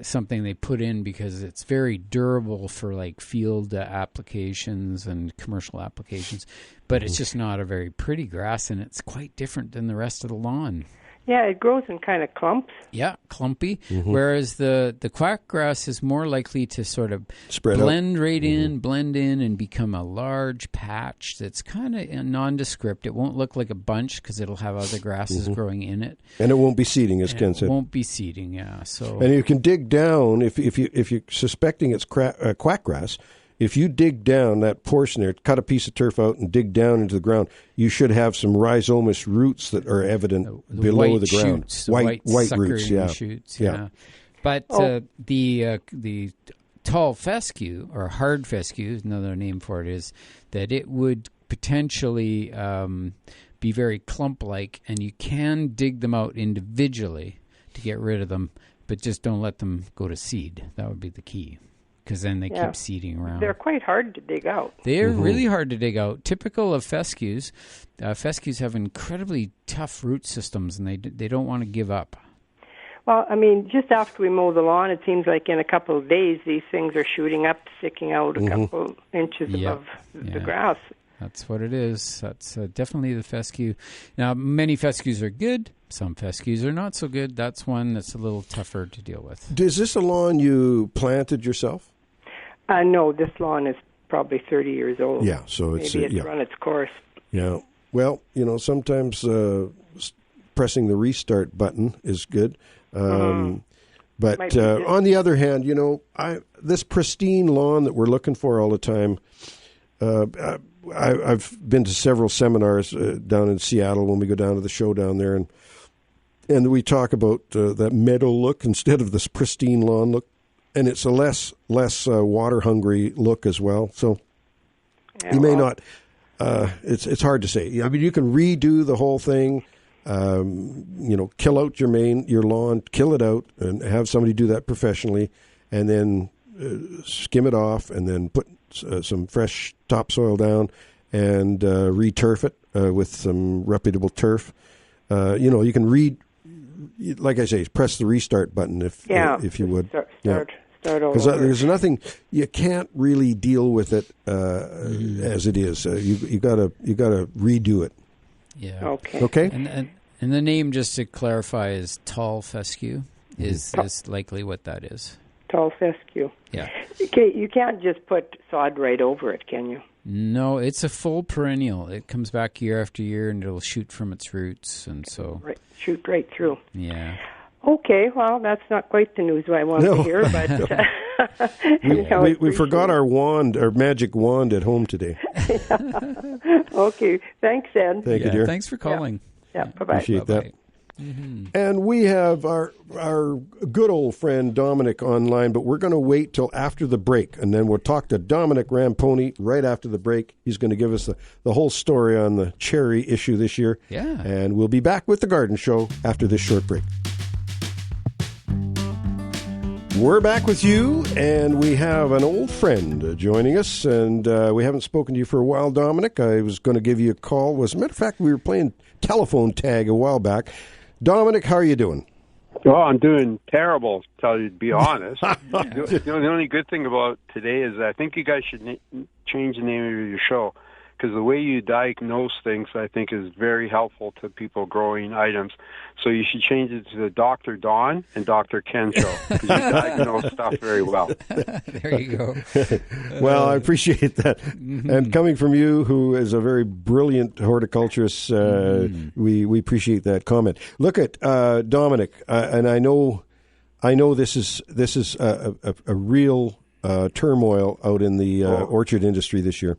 something they put in because it's very durable for like field applications and commercial applications. But it's just not a very pretty grass, and it's quite different than the rest of the lawn. Yeah, it grows in kind of clumps. Yeah, clumpy. Whereas the quackgrass is more likely to sort of blend in, and become a large patch that's kind of nondescript. It won't look like a bunch because it'll have other grasses growing in it. And it won't be seeding, as Ken said. It won't be seeding, yeah. So, and you can dig down, if you're suspecting it's quackgrass, if you dig down that portion there, cut a piece of turf out and dig down into the ground, you should have some rhizomous roots that are evident below the ground. Shoots, white roots, shoots, yeah. But the tall fescue, or hard fescue, another name for it, is that it would potentially be very clump-like, and you can dig them out individually to get rid of them, but just don't let them go to seed. That would be the key. Because then they keep seeding around. They're quite hard to dig out. They're really hard to dig out. Typical of fescues, fescues have incredibly tough root systems, and they don't want to give up. Well, I mean, just after we mow the lawn, it seems like in a couple of days, these things are shooting up, sticking out a couple inches above the grass. That's what it is. That's definitely the fescue. Now, many fescues are good. Some fescues are not so good. That's one that's a little tougher to deal with. Is this a lawn you planted yourself? No, this lawn is probably 30 years old. Yeah, so it's run its course. Yeah. Well, sometimes pressing the restart button is good. But on the other hand, this pristine lawn that we're looking for all the time, I've been to several seminars down in Seattle when we go down to the show down there, and we talk about that meadow look instead of this pristine lawn look. And it's a less water hungry look as well. So you may not. It's hard to say. I mean, you can redo the whole thing. Kill out your lawn, kill it out, and have somebody do that professionally, and then skim it off, and then put some fresh topsoil down and re-turf it with some reputable turf. You can like I say, press the restart button if you would. Start over. Because there's nothing, you can't really deal with it as it is. You gotta redo it. Yeah. Okay. And the name, just to clarify, is tall fescue. Is likely what that is. Tall fescue. Yeah. Okay, you can't just put sod right over it, can you? No, it's a full perennial. It comes back year after year, and it'll shoot from its roots, and so shoot right through. Yeah. Okay, well, that's not quite the news I want to hear, but we forgot our magic wand at home today. Okay, thanks, Ed. Thank you, dear. Thanks for calling. Yeah, bye-bye. Appreciate that. And we have our good old friend Dominic online, but we're going to wait till after the break, and then we'll talk to Dominic Ramponi right after the break. He's going to give us the whole story on the cherry issue this year. Yeah. And we'll be back with The Garden Show after this short break. We're back with you, and we have an old friend joining us, and we haven't spoken to you for a while, Dominic. I was going to give you a call. As a matter of fact, we were playing telephone tag a while back. Dominic, how are you doing? Oh, I'm doing terrible, to be honest. The only good thing about today is I think you guys should change the name of your show, because the way you diagnose things, I think, is very helpful to people growing items. So you should change it to the Dr. Don and Dr. Ken show, because you diagnose stuff very well. There you go. Well, I appreciate that. And coming from you, who is a very brilliant horticulturist, we appreciate that comment. Look at Dominic, and I know this is a real turmoil out in the orchard industry this year.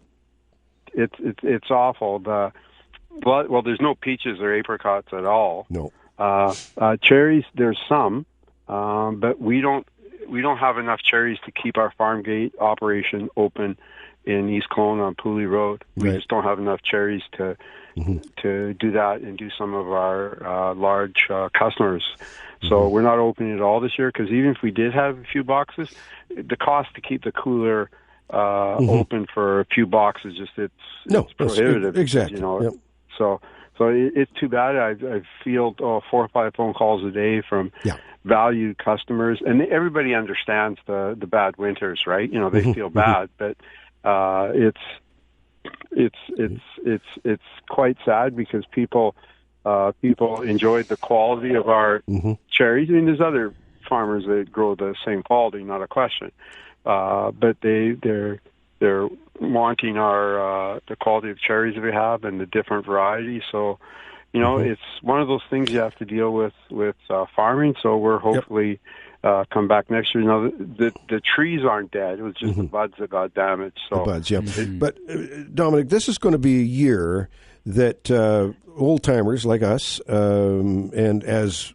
It's awful. There's no peaches or apricots at all. No. Cherries, there's some, but we don't have enough cherries to keep our farm gate operation open in East Kelowna on Pooley Road. We just don't have enough cherries to do that and do some of our large customers. So we're not opening at all this year, because even if we did have a few boxes, the cost to keep the cooler open for a few boxes, it's prohibitive. Exactly. So it's too bad. I field 4 or 5 phone calls a day from valued customers, and everybody understands the bad winters, right? They feel bad, but it's quite sad, because people enjoyed the quality of our cherries. I mean, there's other farmers that grow the same quality, not a question. But they're wanting the quality of cherries that we have and the different varieties. So, it's one of those things you have to deal with farming. So we're hopefully come back next year. The trees aren't dead. It was just the buds that got damaged. So the buds, yeah. But Dominic, this is going to be a year that old timers like us, and as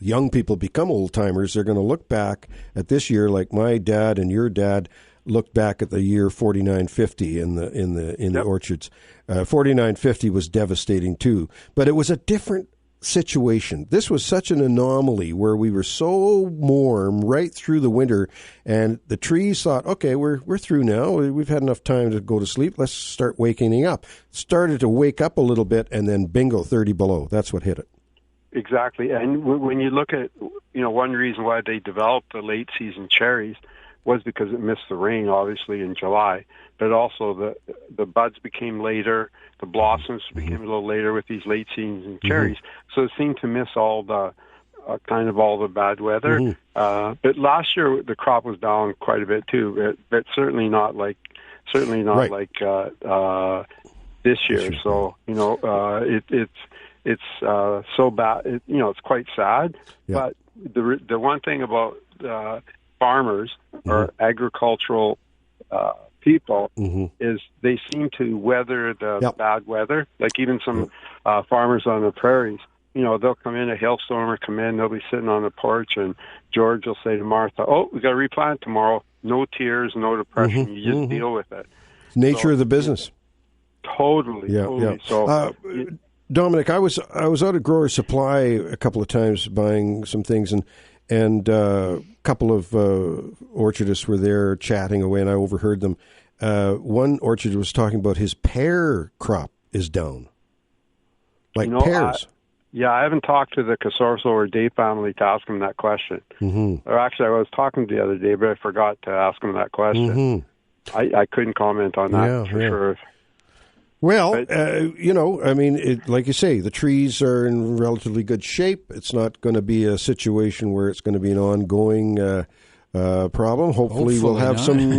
young people become old timers, they're going to look back at this year like my dad and your dad looked back at the year 4950 in the orchards. 4950 was devastating too, but it was a different situation. This was such an anomaly where we were so warm right through the winter, and the trees thought, okay, we're through now. We've had enough time to go to sleep. Let's start waking up. Started to wake up a little bit, and then bingo, 30 below. That's what hit it. Exactly. And when you look at, one reason why they developed the late season cherries was because it missed the rain, obviously, in July. But also the buds became later, the blossoms became a little later with these late season cherries. So it seemed to miss all the all the bad weather. But last year the crop was down quite a bit too, but certainly not like this year. So it's so bad. It's quite sad. But the one thing about farmers or agricultural people is they seem to weather the bad weather. Like even some farmers on the prairies, they'll come in, a hailstorm will come in, they'll be sitting on the porch, and George will say to Martha, "Oh, we got to replant tomorrow." No tears, no depression. You just deal with it. Nature of the business. Totally. So, Dominic, I was out at Grower Supply a couple of times buying some things, and a couple of orchardists were there chatting away, and I overheard them. One orchard was talking about his pear crop is down, pears. I haven't talked to the Casorso or Day family to ask them that question. Or actually, I was talking the other day, but I forgot to ask them that question. I couldn't comment on that for sure. Well, like you say, the trees are in relatively good shape. It's not going to be a situation where it's going to be an ongoing problem. Hopefully we'll have some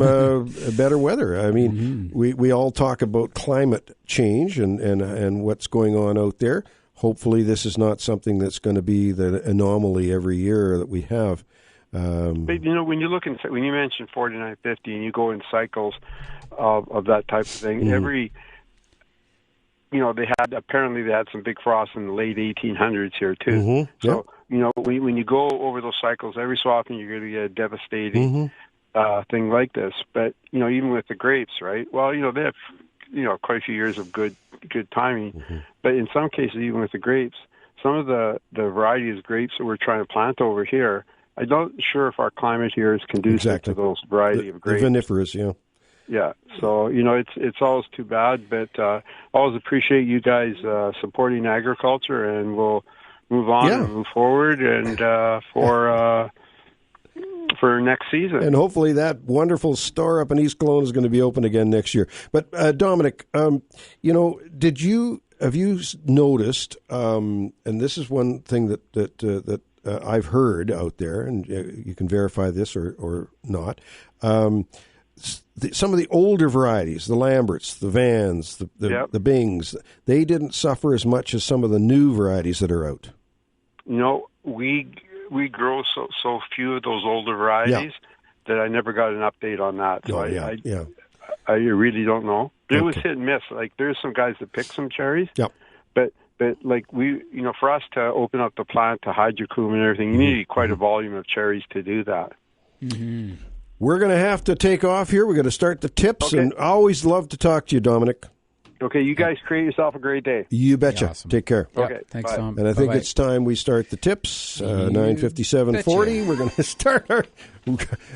better weather. I mean, we all talk about climate change and what's going on out there. Hopefully this is not something that's going to be the anomaly every year that we have. But when you look when you mentioned 4950 and you go in cycles of that type of thing, every they had some big frosts in the late 1800s here too. So when you go over those cycles, every so often you're going to get a devastating thing like this. But even with the grapes, right? Well, they have quite a few years of good timing. But in some cases, even with the grapes, some of the varieties of grapes that we're trying to plant over here, I'm not sure if our climate here is conducive to those variety of grapes. The vinifers, Yeah, so it's always too bad, but always appreciate you guys supporting agriculture, and we'll move on and move forward. And for for next season. And hopefully that wonderful store up in East Kelowna is going to be open again next year. But Dominic, have you noticed? And this is one thing that I've heard out there, and you can verify this or not. Some of the older varieties, the Lamberts, the Vans, the Bings, they didn't suffer as much as some of the new varieties that are out. We grow so few of those older varieties that I never got an update on that. So I really don't know. It was hit and miss. Like there's some guys that pick some cherries. Yep. But like for us to open up the plant to hydrocoom and everything, you need quite a volume of cherries to do that. Mm-hmm. We're going to have to take off here. We're going to start the tips, and I always love to talk to you, Dominic. Okay, you guys create yourself a great day. You betcha. Awesome. Take care. Okay, thanks, bye. Tom. And I think it's time we start the tips. 9:57:40. We're going to start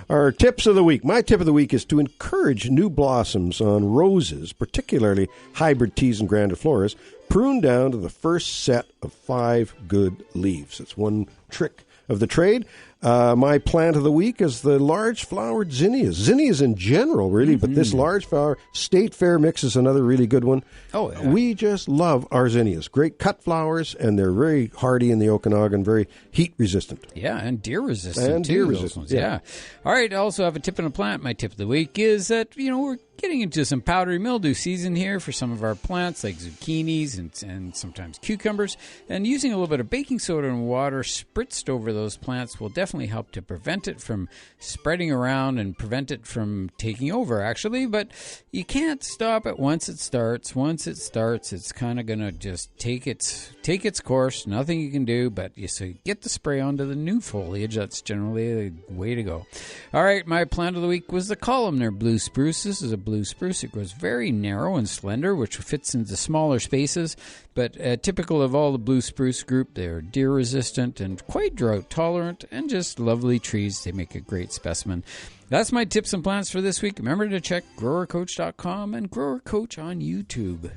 our tips of the week. My tip of the week is to encourage new blossoms on roses, particularly hybrid teas and grandifloras. Prune down to the first set of 5 good leaves. It's one trick of the trade. My plant of the week is the large-flowered zinnias. Zinnias in general, really, but this large-flower State Fair mix is another really good one. Oh, yeah. We just love our zinnias. Great cut flowers, and they're very hardy in the Okanagan, very heat-resistant. Yeah, and deer-resistant, too. Those ones. Yeah. All right, I also have a tip on a plant. My tip of the week is that, we're getting into some powdery mildew season here for some of our plants like zucchinis and sometimes cucumbers, and using a little bit of baking soda and water spritzed over those plants will definitely help to prevent it from spreading around and prevent it from taking over, actually. But you can't stop it once it starts. Once it starts, it's kind of going to just take its course. Nothing you can do, but you get the spray onto the new foliage. That's generally the way to go. All right, my plant of the week was the columnar blue spruce. This is a blue spruce. It grows very narrow and slender, which fits into smaller spaces, but typical of all the blue spruce group, they're deer resistant and quite drought tolerant, and just lovely trees. They make a great specimen. That's my tips and plants for this week. Remember to check growercoach.com and Grower Coach on YouTube.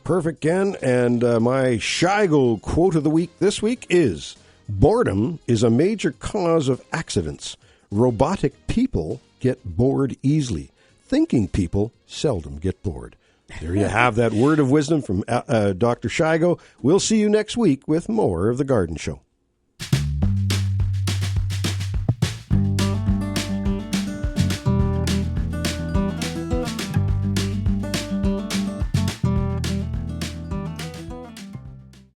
Perfect, Ken. And my Shigo quote of the week this week is, boredom is a major cause of accidents. Robotic people get bored easily. Thinking people seldom get bored. There you have that word of wisdom from Dr. Shigo. We'll see you next week with more of The Garden Show.